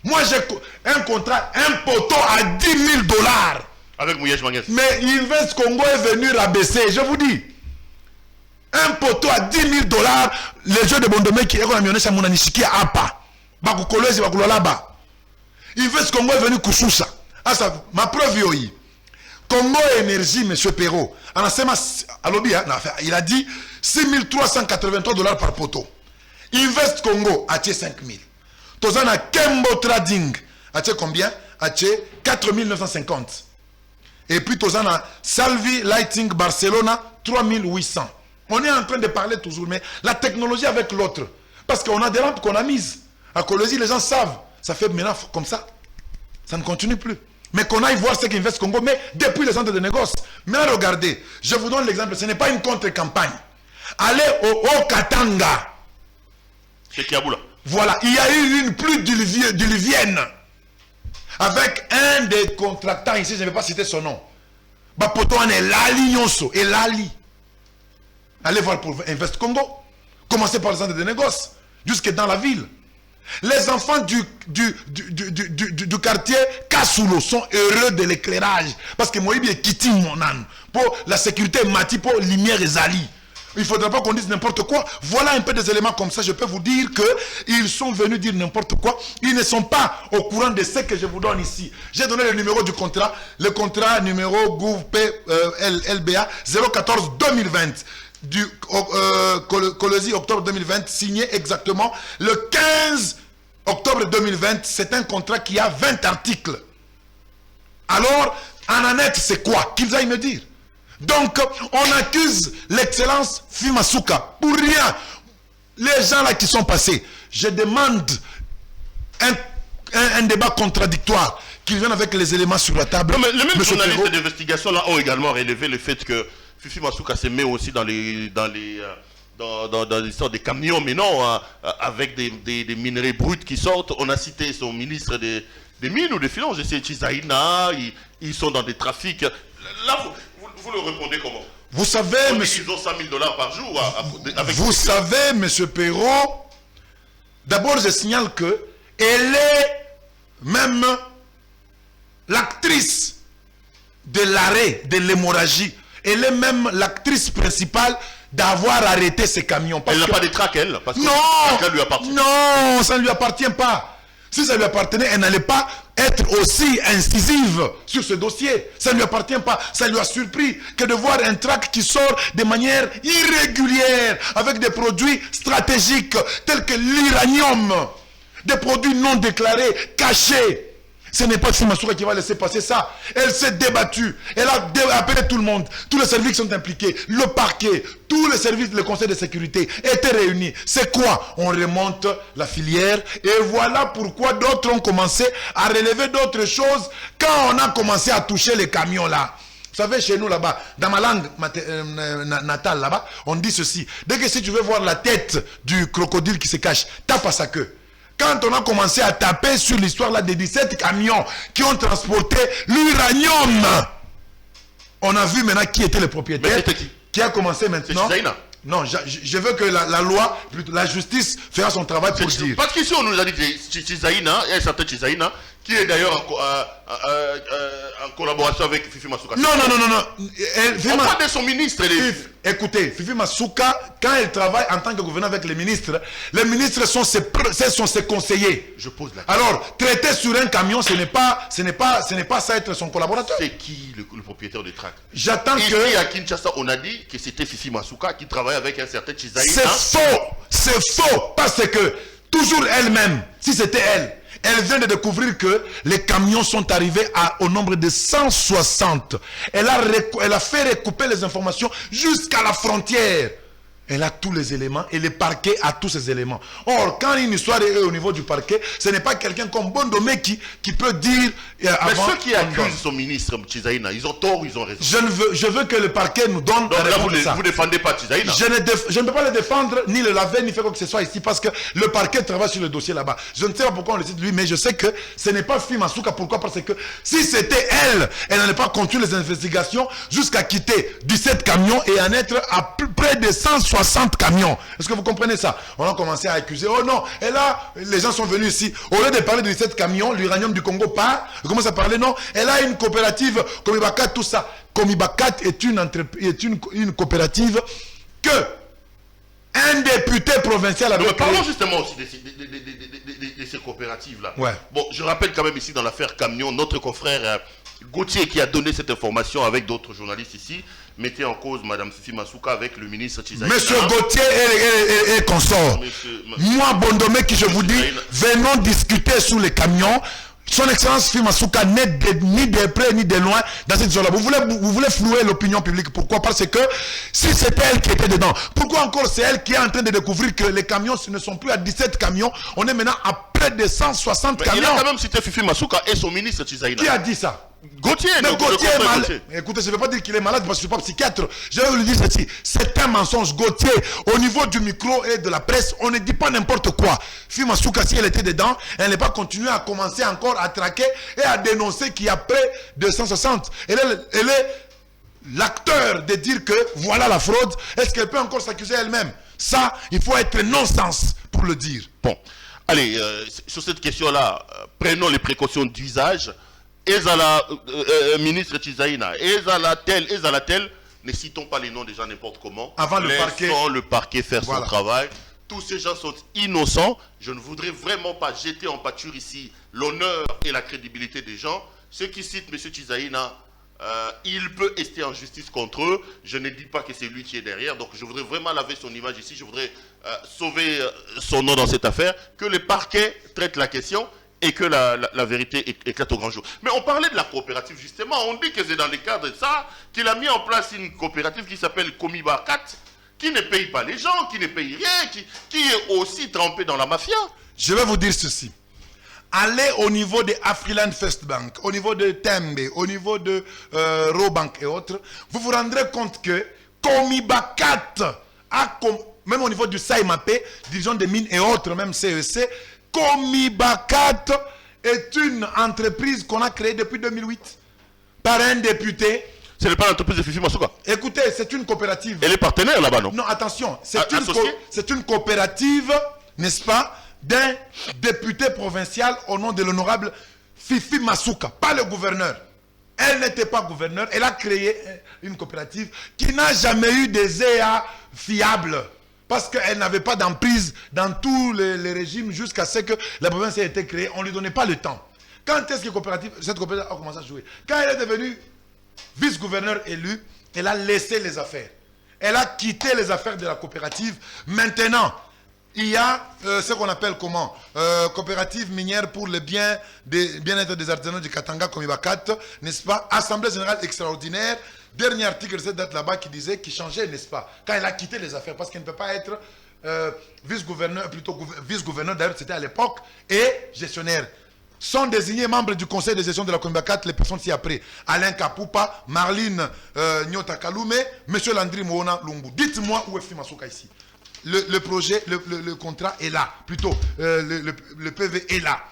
Moi j'ai un contrat, un poteau à 10 000 $. Avec Mouyej Manguez. Mais Invest Congo est venu rabaisser, je vous dis. Un poteau à 10 000 $, les jeux de Bondomé qui est amené à Mounanishiki à Apa. Bakukolezi Bakulolaba. Invest Congo est venu Koussoussa. Ma preuve yoyi. Congo Énergie, monsieur Perrault, il a dit 6383 $ par poteau. Invest Congo a 5000. Tozana Kembo Trading a combien? A 4950. Et puis Tozana Salvi Lighting Barcelona 3800. On est en train de parler toujours, mais la technologie avec l'autre. Parce qu'on a des lampes qu'on a mises. À Colosie, les gens savent. Ça fait maintenant comme ça. Ça ne continue plus. Mais qu'on aille voir ce qu'Invest Congo, mais depuis les centres de négoce. Maintenant, regardez, je vous donne l'exemple, ce n'est pas une contre-campagne. Allez au Katanga. C'est Kiaboula. Voilà, il y a eu une pluie diluvienne. Avec un des contractants ici, je ne vais pas citer son nom. Bapoto en est Lali Nyonso et Lali. Allez voir pour Invest Congo. Commencez par les centres de négoce, jusque dans la ville. Les enfants du quartier Kasulo sont heureux de l'éclairage. Parce que Moïbi est quitté mon âne. Pour la sécurité, Mati, pour lumière et Zali. Il ne faudra pas qu'on dise n'importe quoi. Voilà un peu des éléments comme ça. Je peux vous dire qu'ils sont venus dire n'importe quoi. Ils ne sont pas au courant de ce que je vous donne ici. J'ai donné le numéro du contrat. Le contrat numéro GOUV-LBA 014-2020. Du Colosie octobre 2020, signé exactement le 15 octobre 2020. C'est un contrat qui a 20 articles. Alors, en annexe, c'est quoi? Qu'ils aillent me dire. Donc, on accuse l'excellence Fimasuka pour rien. Les gens là qui sont passés, je demande un débat contradictoire, qu'ils viennent avec les éléments sur la table. Non, mais les mêmes journalistes d'investigation là ont également relevé le fait que Fifi Masuka se met aussi dans l'histoire des camions, mais non, avec des minerais bruts qui sortent. On a cité son ministre des mines ou des finances, c'est Chizaïna, ils sont dans des trafics. Là, vous le répondez comment? Vous savez, monsieur... Ils ont 100 000 $ par jour. Avec vous savez, monsieur Perrault, d'abord je signale que elle est même l'actrice de l'arrêt de l'hémorragie. Elle est même l'actrice principale d'avoir arrêté ces camions. Elle n'a pas de trac, elle, parce que non, lui appartient. Non, ça ne lui appartient pas. Si ça lui appartenait, elle n'allait pas être aussi incisive sur ce dossier. Ça ne lui appartient pas. Ça lui a surpris que de voir un trac qui sort de manière irrégulière avec des produits stratégiques tels que l'uranium, des produits non déclarés, cachés. Ce n'est pas Fimasuka qui va laisser passer ça. Elle s'est débattue. Elle a appelé tout le monde. Tous les services sont impliqués. Le parquet, tous les services, le conseil de sécurité étaient réunis. C'est quoi? On remonte la filière. Et voilà pourquoi d'autres ont commencé à relever d'autres choses quand on a commencé à toucher les camions là. Vous savez, chez nous là-bas, dans ma langue natale là-bas, on dit ceci. Dès que si tu veux voir la tête du crocodile qui se cache, tape à sa queue. Quand on a commencé à taper sur l'histoire là des 17 camions qui ont transporté l'uranium, on a vu maintenant qui était le propriétaire. Qui a commencé maintenant. Non, je veux que la loi, la justice fera son travail pour dire. Parce qu'ici on nous a dit Chizaïna, il y a un certain Chizaïna, qui est d'ailleurs en collaboration avec Fifi Masuka. Non. On parle de son ministre. Écoutez, Fifi Masuka, quand elle travaille en tant que gouverneur avec les ministres sont ses conseillers. Je pose la question. Alors, traiter sur un camion, ce n'est pas ça être son collaborateur. C'est qui le propriétaire de track? J'attends que... Ici à Kinshasa, on a dit que c'était Fifi Masuka qui travaille avec un certain Chizaïna. C'est faux, parce que toujours elle-même, si c'était elle vient de découvrir que les camions sont arrivés au nombre de 160. Elle a fait recouper les informations jusqu'à la frontière. Elle a tous les éléments et le parquet a tous ces éléments. Or, quand une histoire est au niveau du parquet, ce n'est pas quelqu'un comme Bondomé qui peut dire... Mais ceux qui accusent son ministre, Chizaïna, ils ont tort ou ils ont raison? Je veux que le parquet nous donne la réponse de ça. Vous ne défendez pas Chizaïna? Je ne peux pas le défendre, ni le laver, ni faire quoi que ce soit ici, parce que le parquet travaille sur le dossier là-bas. Je ne sais pas pourquoi on le cite lui, mais je sais que ce n'est pas Fifi Masuka. Pourquoi? Parce que si c'était elle n'allait pas continuer les investigations jusqu'à quitter 17 camions et en être à près de 160 camions. Est-ce que vous comprenez ça? On a commencé à accuser. Oh non, et là, les gens sont venus ici. Au lieu de parler de 17 camions, l'uranium du Congo part. On commence à parler, non, elle a une coopérative, Comibacat, tout ça. Comibacat est une coopérative que un député provincial avait créé. Parlons justement aussi de ces coopératives-là. Ouais. Bon, je rappelle quand même ici dans l'affaire Camion, notre confrère Gauthier qui a donné cette information avec d'autres journalistes ici, mettait en cause Mme Fifi Masuka avec le ministre Chizaïna. Monsieur Gauthier et consort. Moi, Bondomé, qui je vous dis, venons discuter sur les camions. Son Excellence Fifi Masuka n'est ni de près ni de loin dans cette zone-là. Vous voulez flouer l'opinion publique. Pourquoi? Parce que si c'était elle qui était dedans, pourquoi encore c'est elle qui est en train de découvrir que les camions ce ne sont plus à 17 camions, on est maintenant à près de 160 camions. Il a quand même cité Fifi Masuka et son ministre Chizaïna. Qui a dit ça? Gauthier, mais Gauthier est malade. Écoutez, je ne veux pas dire qu'il est malade parce que je ne suis pas psychiatre. Je vais vous le dire ceci. C'est un mensonge. Gauthier, au niveau du micro et de la presse, on ne dit pas n'importe quoi. Fifi Masuka, si elle était dedans, elle n'est pas continuée à commencer encore à traquer et à dénoncer qu'il y a près de 160. Elle est l'acteur de dire que voilà la fraude. Est-ce qu'elle peut encore s'accuser elle-même? Ça, il faut être non-sens pour le dire. Bon, allez, sur cette question-là, prenons les précautions d'usage. Ezala ministre Chizaïna, Ezala tel, ne citons pas les noms des gens n'importe comment. Avant le parquet faire son travail. Tous ces gens sont innocents. Je ne voudrais vraiment pas jeter en pâture ici l'honneur et la crédibilité des gens. Ceux qui citent M. Chizaïna, il peut rester en justice contre eux. Je ne dis pas que c'est lui qui est derrière. Donc je voudrais vraiment laver son image ici. Je voudrais sauver son nom dans cette affaire. Que le parquet traite la question et que la vérité éclate au grand jour. Mais on parlait de la coopérative justement. On dit que c'est dans le cadre de ça qu'il a mis en place une coopérative qui s'appelle Comibacat, qui ne paye pas les gens, qui ne paye rien, qui est aussi trempé dans la mafia. Je vais vous dire ceci. Allez au niveau de Afriland First Bank, au niveau de Tembe, au niveau de Robank et autres, vous vous rendrez compte que Comibacat, même au niveau du SAIMAPé, division des mines et autres, même CEC, Comibacat est une entreprise qu'on a créée depuis 2008 par un député. Ce n'est pas l'entreprise de Fifi Masuka. Écoutez, c'est une coopérative. Elle est partenaire là-bas, non? Non, attention, c'est une coopérative, n'est-ce pas, d'un député provincial au nom de l'honorable Fifi Masuka, pas le gouverneur. Elle n'était pas gouverneur, elle a créé une coopérative qui n'a jamais eu des EA fiables. Parce qu'elle n'avait pas d'emprise dans tous les régimes jusqu'à ce que la province ait été créée. On ne lui donnait pas le temps. Quand est-ce que cette coopérative a commencé à jouer? Quand elle est devenue vice-gouverneur élu, elle a laissé les affaires. Elle a quitté les affaires de la coopérative. Maintenant, il y a ce qu'on appelle comment? Coopérative minière pour le bien-être des artisans du Katanga, Comibacat, n'est-ce pas? Assemblée générale extraordinaire. Dernier article de cette date là-bas qui disait qu'il changeait, n'est-ce pas? Quand elle a quitté les affaires, parce qu'elle ne peut pas être vice-gouverneur, plutôt vice-gouverneur, d'ailleurs c'était à l'époque, et gestionnaire. sont désignés membres du conseil de gestion de la Comiba 4, les personnes ci-après. Alain Kapoupa, Marline Nyota Kaloume, M. Landry Moona Lumbu. Dites-moi où est Fifi Masuka ici. Le projet, le contrat est là. Plutôt, le PV est là.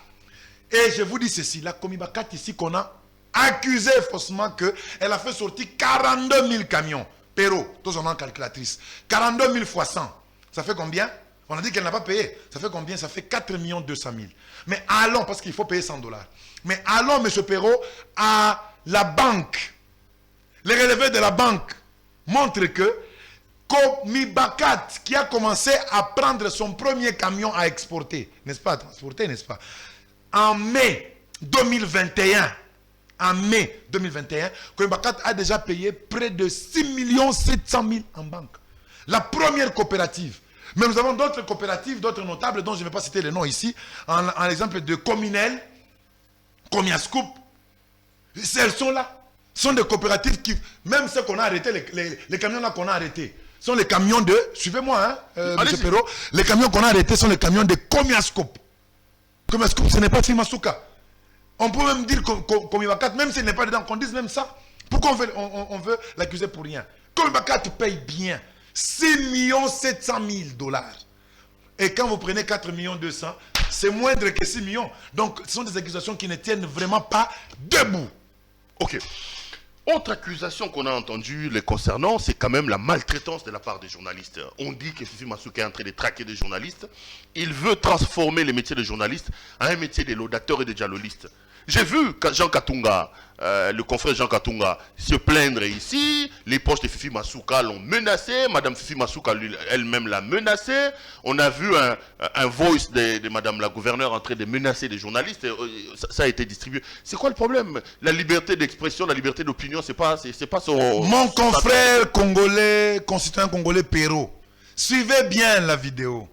Et je vous dis ceci, la Comiba 4 ici qu'on a accusé faussement qu'elle a fait sortir 42 000 camions. Pero, tous on a une calculatrice. 42 000 fois 100. Ça fait combien? On a dit qu'elle n'a pas payé. Ça fait combien? Ça fait 4 200 000. Mais allons, parce qu'il faut payer $100. Mais allons, M. Perrault, à la banque. Les relevés de la banque montrent que Comiba 4, qui a commencé à prendre son premier camion à exporter, n'est-ce pas, à transporter, n'est-ce pas, en mai 2021, Comiba 4 a déjà payé près de 6 700 000 en banque. La première coopérative. Mais nous avons d'autres coopératives, d'autres notables dont je ne vais pas citer les noms ici. En exemple de Cominel, Comiascoop. Elles sont là. Ce sont des coopératives qui, même ceux qu'on a arrêtés, les camions là qu'on a arrêtés, sont les camions de, suivez-moi, hein, M. Perrault, les camions qu'on a arrêtés sont les camions de Comiascoop. Comiascoop, ce n'est pas Fifi Masuka. On peut même dire Comiba 4, même s'il n'est pas dedans, qu'on dise même ça. Pourquoi on veut l'accuser pour rien? Comiba 4 paye bien. 6 700 000 $. Et quand vous prenez 4 200 000, c'est moindre que 6 millions. Donc, ce sont des accusations qui ne tiennent vraiment pas debout. Ok. Autre accusation qu'on a entendue les concernant, c'est quand même la maltraitance de la part des journalistes. On dit que Fifi Masuka est en train de traquer des journalistes. Il veut transformer le métier de journaliste en un métier de laudateur et de dialoguiste. J'ai vu Jean Katunga, le confrère Jean Katunga, se plaindre ici. Les proches de Fifi Masuka l'ont menacé. Madame Fifi Masuka elle-même l'a menacé. On a vu un voice de Madame la gouverneure en train de menacer des journalistes. Ça a été distribué. C'est quoi le problème? La liberté d'expression, la liberté d'opinion, c'est pas son... Mon confrère congolais, concitoyen congolais Perrault, suivez bien la vidéo.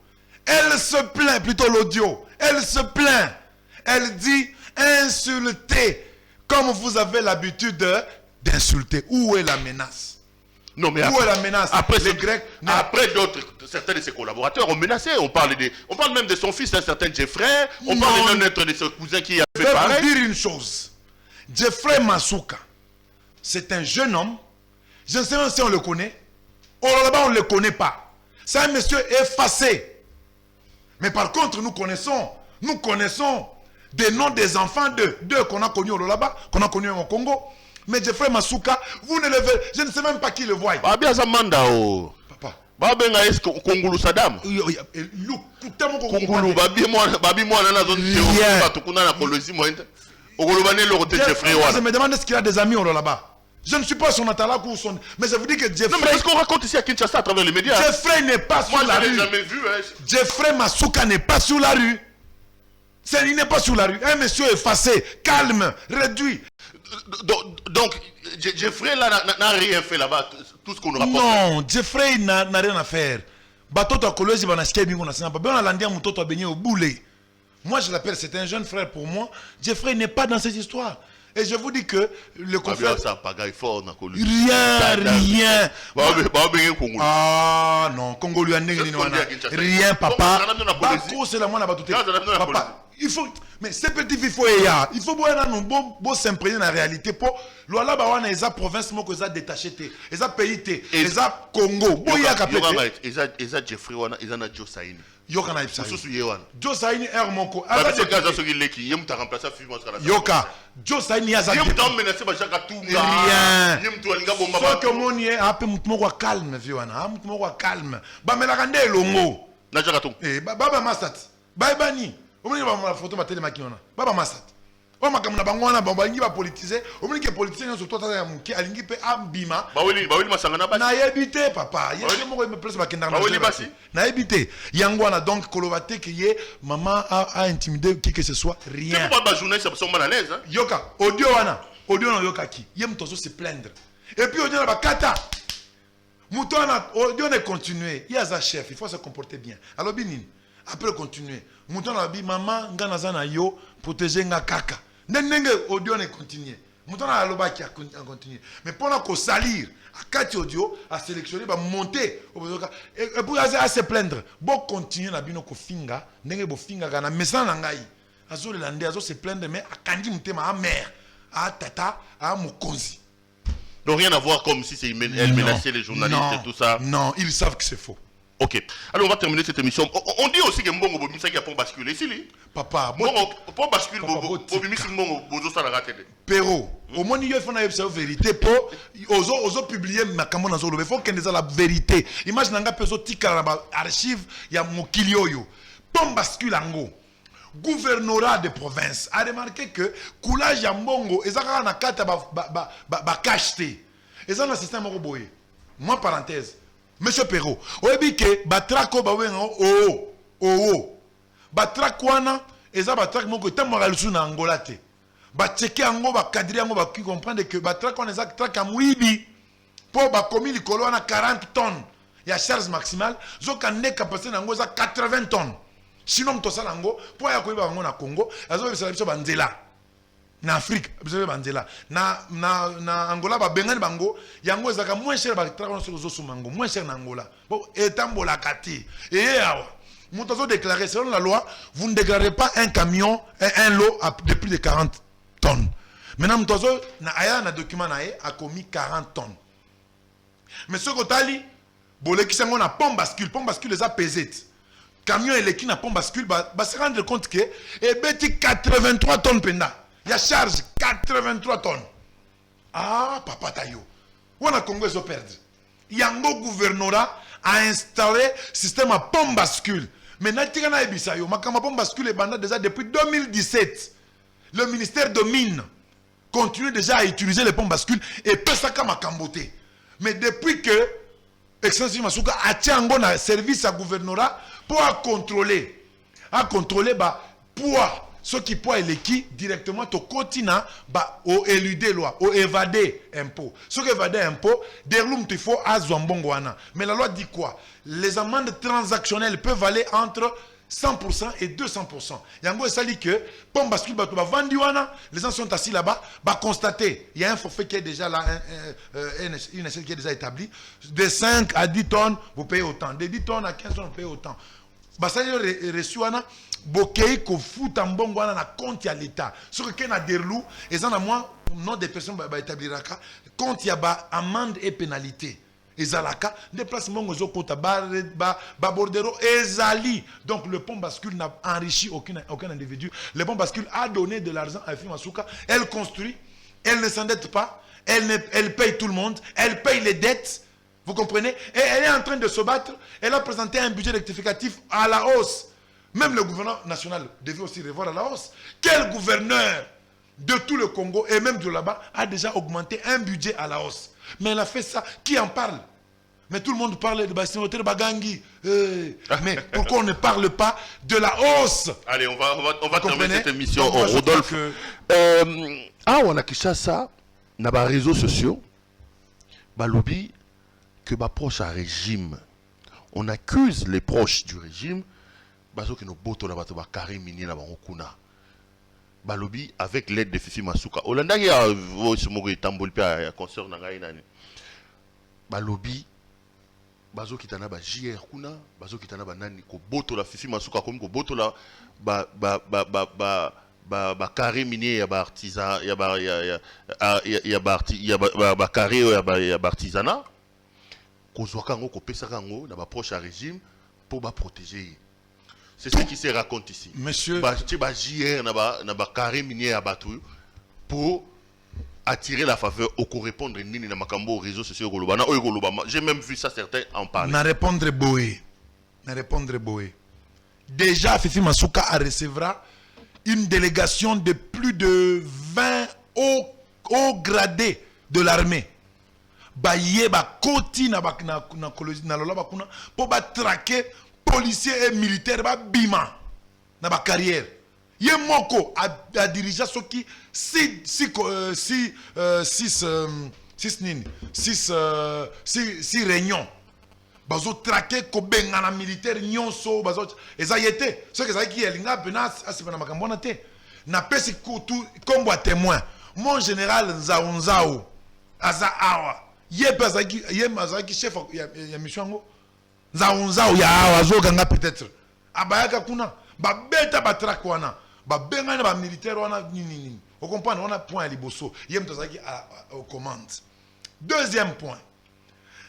Elle se plaint, plutôt l'audio. Elle se plaint. Elle dit... insulter comme vous avez l'habitude d'insulter. Où est la menace? Non, mais où est la menace? Après, les Grecs, après d'autres, certains de ses collaborateurs ont menacé. On parle même de son fils, un certain Jeffrey. On parle même de ses cousins qui a fait pareil. Je vais vous dire une chose. Jeffrey Masuka, c'est un jeune homme. Je ne sais même si on le connaît. Là-bas, on ne le connaît pas. C'est un monsieur effacé. Mais par contre, nous connaissons des noms des enfants d'eux qu'on a connus au Lolaba, qu'on a connus au Congo. Mais Jeffrey Masuka, vous ne le verrez, je ne sais même pas qui le voit. Babia Zamanda o. Papa. Babia est Kongulu Saddam. Kongulu babi moi na zone tukuna na kolozi moi. Ogolobane le roté Jeffrey wana. Je me demande est-ce qu'il a des amis au Lolaba. Je ne suis pas son atalaku ou son... Mais je vous dis que Jeffrey... Non, mais est-ce qu'on raconte ici à Kinshasa à travers les médias? Jeffrey n'est pas sur la rue. Moi, je l'ai jamais vu. Hein. Jeffrey Masuka n'est pas sur la rue. Il n'est pas sur la rue. Un monsieur effacé, calme, réduit. Donc, Jeffrey n'a rien fait là-bas, tout ce qu'on nous rapporte. Non, Jeffrey n'a rien à faire. Moi, je l'appelle, c'est un jeune frère pour moi. Jeffrey n'est pas dans cette histoire. Et je vous dis que le confrère... Rien. Ah non, Congo lui a rien, papa. Papa, il faut... Mais ces petits filles, il faut s'imprégner dans la réalité. Pour l'Ouala Bawana, ils ont province, ils ont détaché, ils ont pays, ils ont Congo. Ils ont Jeffrey, ils ont Joe Saini. Yoka Joe Saini est mon co. Yoka Joe Saini a rien. Soit que mon y est un peu calme, Viwana, un peu calme. Bamelagande longo. Baba Masat. Bye bani. On va photo ma télé maquillona. Baba Masat. On m'a comme la bangwana bambangi va politiser. On me dit que politicien sur toi qui alingi pe ambima. Baweli masangana basi. Na yebité papa. Yé mo me place bakenda na. Baweli basi. Na yebité. Yangwana donc Kolobate qui est maman a intimidé qui que ce soit rien. C'est pourquoi ba journée ça sont mal à l'aise hein. Yoka audio wana. Audio no yoka ki. Yem tozo se plaindre. Et puis audio na bakata. Moutona audio ne continuer. Il y a sa chef, il faut se comporter bien. Alors binin. Après continuer. Moutona bi maman ngana zana yo protéger nga kaka. Nenge audio ne continuer. Moutona aloba qui a continué. Mais pendant qu'on salir, à 4 audio, à sélectionner, à monter, et pour à se plaindre, bon continuer na bino ko finga, nenge bo finga kana message nangai. azo le lande azo se plaindre mais akandi mutema a mère a tata a mokonzi. Donc rien à voir comme si elle menaçait les journalistes et tout ça. Non, ils savent que c'est faux. Ok. Alors on va terminer cette émission. On dit aussi que Mbongo Bobimisa qui a pour basculer ici. Papa, pour basculer Bobimisa Mbongo Bozo ça la raté. Pero, au moins il faut une vérité pour ozo publier ma camona zolo. Il faut qu'il y ait la vérité. Imagine nga peso tika na archive ya mokili oyo. Pour basculer ango. Gouvernorat de province a remarqué que coulage ya Mbongo ezaka na kata ba cacheté. Eza na système moko boye. Moi parenthèse. Monsieur Perrault, oyebi ke batrako bawenga batrakwana eza batrak moko tamara lusu na Angola te. Bacheke ango bakadri ango baki comprendre que batrakwana eza trak amwibi po bakomi likolo wana 40 tonnes ya charge maximale zoka ne capacité nango eza 80 tonnes. Sinon mtosala ngo po ya koyiba bango na Congo azo bisala biso banzela. Na Afrique, vous bandela. Na Angola, bengani bango, yango ezaka moins cher ba traquer sur les mango, moins cher na Angola. Bon, etambola kati. Et awa, montazo déclaré selon la loi, vous ne déclarez pas un camion, un lot de plus de 40 tonnes. Maintenant montazo na aya na document na a commis 40 tonnes. Mais ce kotali, boleki sango na pompe bascule les a pesé. Camion et l'équipe na pompe bascule, ba se rendre compte que et beti 83 tonnes penda. Il y a charge 83 tonnes. Ah, papa tayo. On a Congo ils ont perdu. Yango gouvernorat a installé système à pompe bascule. Mais Natigana Ebisayo, Makama pompe bascule est bandé déjà depuis 2017. Le ministère de Mines continue déjà à utiliser les pompes bascule et peut ça comme Makamboté. Mais depuis que Excellence Masuka a tiango na service à gouvernorat pour contrôler bah poids ceux qui poient l'équipe directement au continent bah au éluder loi au évader impôt ceux qui évader impôt derlum il faut à Zambongwana. Mais la loi dit quoi? Les amendes transactionnelles peuvent aller entre 100% et 200%. Yango ça dit que pompe bascule ba vendiwana, les gens sont assis là-bas, bah constater, il y a un forfait qui est déjà là une échelle qui est déjà établie, de 5 à 10 tonnes, vous payez autant, de 10 tonnes à 15 tonnes, vous payez autant. Bah ça reçu wana bokei ko futa mbongo wana na compte ya l'état. Ce que ken a derlou et ça na moi nom des personnes ba établiraka compte ya ba amende et pénalité. Ezalaka déplace mbongo zo kota ba bordero ezali. Donc le pont bascule n'a enrichi aucun individu. Le pont bascule a donné de l'argent à Fima Souka, elle construit, elle ne s'endette pas, elle paye tout le monde, elle paye les dettes. Vous comprenez? Et elle est en train de se battre. Elle a présenté un budget rectificatif à la hausse. Même le gouvernement national devait aussi revoir à la hausse. Quel gouverneur de tout le Congo et même de là-bas a déjà augmenté un budget à la hausse? Mais elle a fait ça. Qui en parle? Mais tout le monde parle de Bastien Bagangi. Mais pourquoi on ne parle pas de la hausse? Allez, on va terminer cette émission. Rodolphe. On a quitté ça dans les réseaux sociaux. Balobi. Que ma proche à régime, on accuse les proches du régime, bazo que nos boto na bato ba Karim minier na bakuna. Balobi avec l'aide de Fifi Masuka. Olanda ya voismogo tambol pe ya concert na ngai nani. Balobi bazo kitana ba JR kuna, bazo kitana ba nani ko boto la Fifi Masuka comme ko boto la ba Karim minier ya ba artisan ya ba carré ya ba artisanat. Proche à régime pour protéger. C'est ce qui se raconte ici. Monsieur, pour attirer la faveur au correspondre aux réseaux sociaux. J'ai même vu ça certains en parler. Na répondre Boé. Déjà, Fifi Masuka recevra une délégation de plus de 20 hauts gradés de l'armée. Baye ba koti na lola bakuna pour ba traquer policiers et militaires ba bima na ba carrière. Ye moko a dirigé ce qui six réunions. Bazo traquer ko benga na militaire nyonso bazo ezayete ce que ça qui elinga pena asipana makambona te na pesi tout comme témoin mon général Nzaonzao aza awa Yemazaki chef ya mission ngo Nzaonzao ya awa zo ganga peut-être abayaka kuna ba beta ba trakwana benga ba militaire wana nini. Vous comprenez, on a point à liboso. Yem tozaki aux commandes. Deuxième point.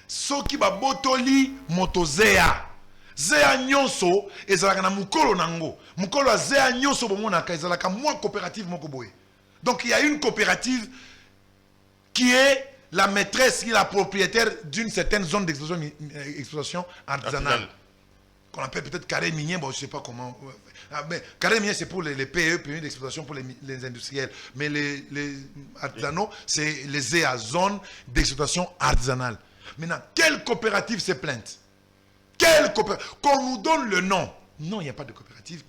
Soki ba botoli motozea. Zea nyonso ezalaka na mukolo nango. Mukolo a zea nyonso bomona ka ezalaka moi coopérative moko boye. Donc il y a une coopérative qui est la maîtresse, qui est la propriétaire d'une certaine zone d'exploitation artisanale. Qu'on appelle peut-être carré minier, bon, je ne sais pas comment. Mais carré minier, c'est pour les PE, permis d'exploitation pour les industriels. Mais les artisanaux, c'est les ZEA, zones d'exploitation artisanale. Maintenant, quelle coopérative s'est plainte? Quelle coopérative? Qu'on nous donne le nom. Non, il n'y a pas de coopérative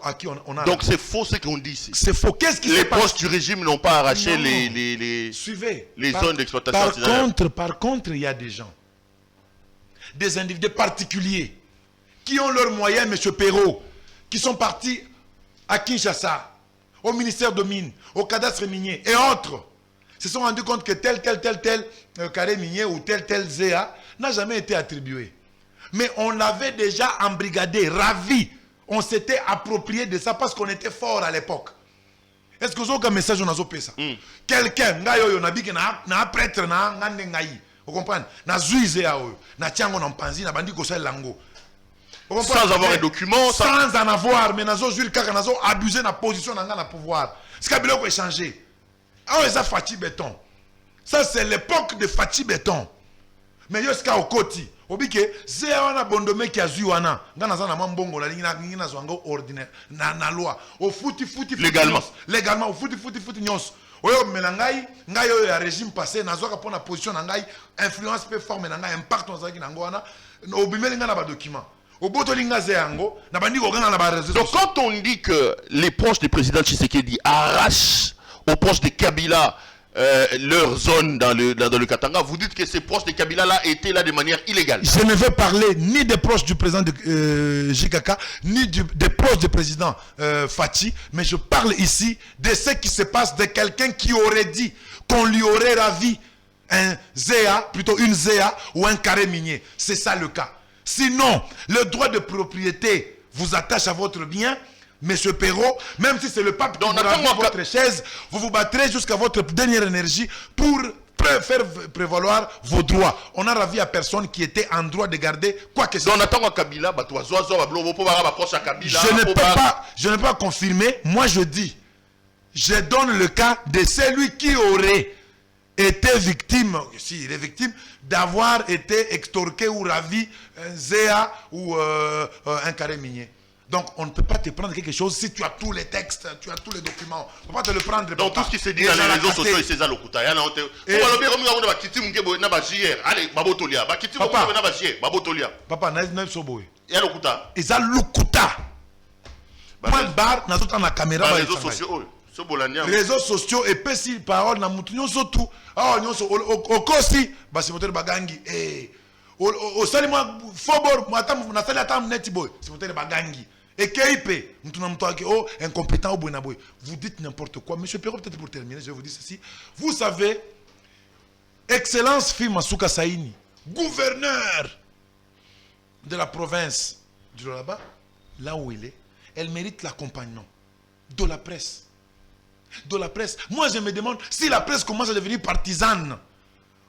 à qui on a... Donc c'est faux ce qu'on dit ici. C'est faux. Qu'est-ce qui les proches du régime n'ont pas arraché les zones d'exploitation artisanale. Par contre, il y a des gens, des individus particuliers, qui ont leurs moyens, M. Perrault, qui sont partis à Kinshasa, au ministère de Mines, au cadastre minier et autres, se sont rendus compte que tel carré minier ou tel ZEA n'a jamais été attribué. Mais on l'avait déjà embrigadé, ravi. On s'était approprié de ça parce qu'on était fort à l'époque. Est-ce que vous avez un message on a ça? Quelqu'un, na prêtre, vous comprenez? Na zuizea na tiango na mpanzi na bandi kosel lango. Sans avoir un document, sans en avoir, mais nazo juil kaka nazo abuser na position na pouvoir. Ce qu'il a échangé. Ah ouais, ça Fati Béton. Ça c'est l'époque de Fati Béton. Mais yoska au koti. Obike zea wana bondome ki azui wana. Ngana za na mbongo la lingi na zwango ordinaire na loi. Au futi légalement. Légalement au futi nyos. Oyo melangai ngai oyo ya régime passé nazoka pona position na ngai influence peut former na ngai impact on zaki na ngwana obimeli nga na ba document. Obotolinga zeango na bandi ko gana na ba réseaux. Donc quand on dit que les proches du président Tshisekedi arrachent aux proches de Kabila leur zone dans le Katanga, vous dites que ces proches de Kabila-là étaient là de manière illégale. Je ne veux parler ni des proches du président de JKK, ni des proches du président Fati, mais je parle ici de ce qui se passe de quelqu'un qui aurait dit qu'on lui aurait ravi un ZEA, plutôt une ZEA ou un carré minier. C'est ça le cas. Sinon, le droit de propriété vous attache à votre bien. Monsieur Perrault, même si c'est le pape qui vous ravit votre chaise, vous vous battrez jusqu'à votre dernière énergie pour faire prévaloir vos droits. On n'a ravi à personne qui était en droit de garder quoi que ce soit. Je ne peux pas confirmer. Moi, je dis, je donne le cas de celui qui aurait été victime, s'il est victime, d'avoir été extorqué ou ravi un ZEA ou un carré minier. Donc, on ne peut pas te prendre quelque chose si tu as tous les textes, tu as tous les documents. On ne peut pas te le prendre. Donc, tout ce qui se dit dans les réseaux sociaux, c'est ça le coup. Papa, Eza lukuta. Moi, bar, na tout na caméra. Réseaux sociaux. Réseaux sociaux et puis si parole na mutu nyonso tout. Ah, nyonso okosi, basi moteur bagangi. Au sali moi fobor, moi tam na sali atam net boy, c'est moteur bagangi. Et KIP, incompétent au bonaboy. Vous dites n'importe quoi. Monsieur Perrault, peut-être pour terminer, je vais vous dire ceci. Vous savez, Excellence Fima Souka Saini, gouverneur de la province du Lolaba, là où il est, elle mérite l'accompagnement de la presse. De la presse. Moi, je me demande si la presse commence à devenir partisane.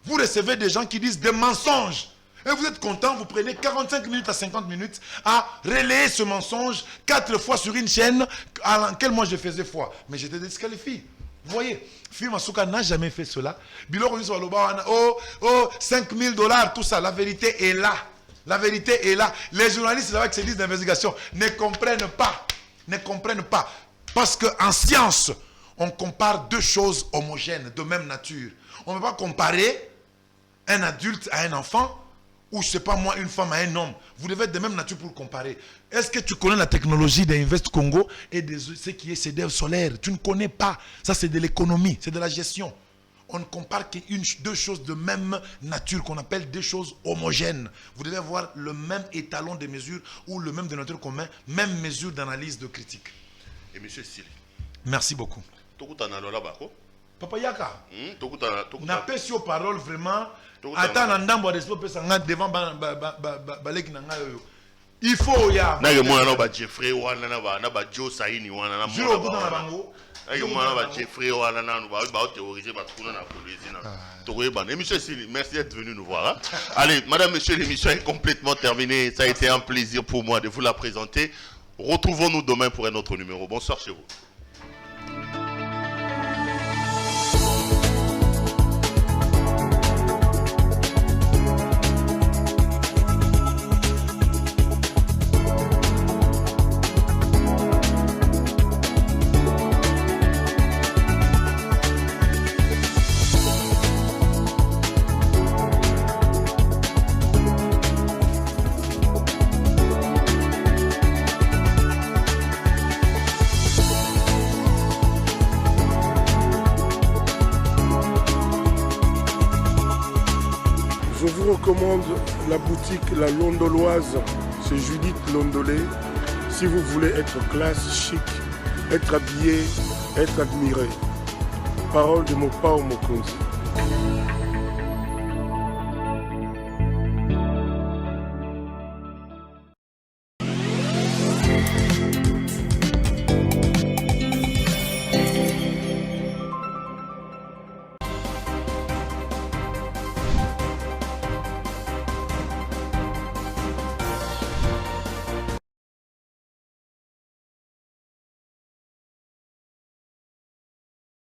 Vous recevez des gens qui disent des mensonges. Et vous êtes content, vous prenez 45 minutes à 50 minutes à relayer ce mensonge 4 fois sur une chaîne à laquelle moi je faisais foi. Mais j'étais disqualifié. Vous voyez, Fima Souka n'a jamais fait cela. Biloko oh, 5 000 $, tout ça. La vérité est là. La vérité est là. Les journalistes là-bas qui se disent d'investigation ne comprennent pas. Ne comprennent pas. Parce qu'en science, on compare deux choses homogènes, de même nature. On ne peut pas comparer un adulte à un enfant. Ou je ne sais pas moi, une femme à un homme. Vous devez être de même nature pour comparer. Est-ce que tu connais la technologie d'Invest Congo et de ce qui est CDF solaire? Tu ne connais pas. Ça, c'est de l'économie, c'est de la gestion. On ne compare que deux choses de même nature qu'on appelle deux choses homogènes. Vous devez avoir le même étalon de mesure ou le même dénominateur commun, même mesure d'analyse de critique. Et monsieur Sili. Merci beaucoup. Papa Yaka, n'a pas sur parole vraiment. Attends, on a devant balek nanga. Il faut, ya. Na moi na ba Jeffrey wana na ba Joe Saini wana na Juro buta na bango. moi na ba Jeffrey wana na ba théoriser ba kuna na police na. Tokoye ban. Monsieur Sili, merci d'être venu nous voir. Hein? Allez, madame, monsieur, l'émission est complètement terminée. Ça a été un plaisir pour moi de vous la présenter. Retrouvons-nous demain pour un autre numéro. Bonsoir chez vous. Je vous recommande la boutique La Londoloise, c'est Judith Londolé. Si vous voulez être classe, chic, être habillé, être admiré. Parole de Mopao Mokonzi.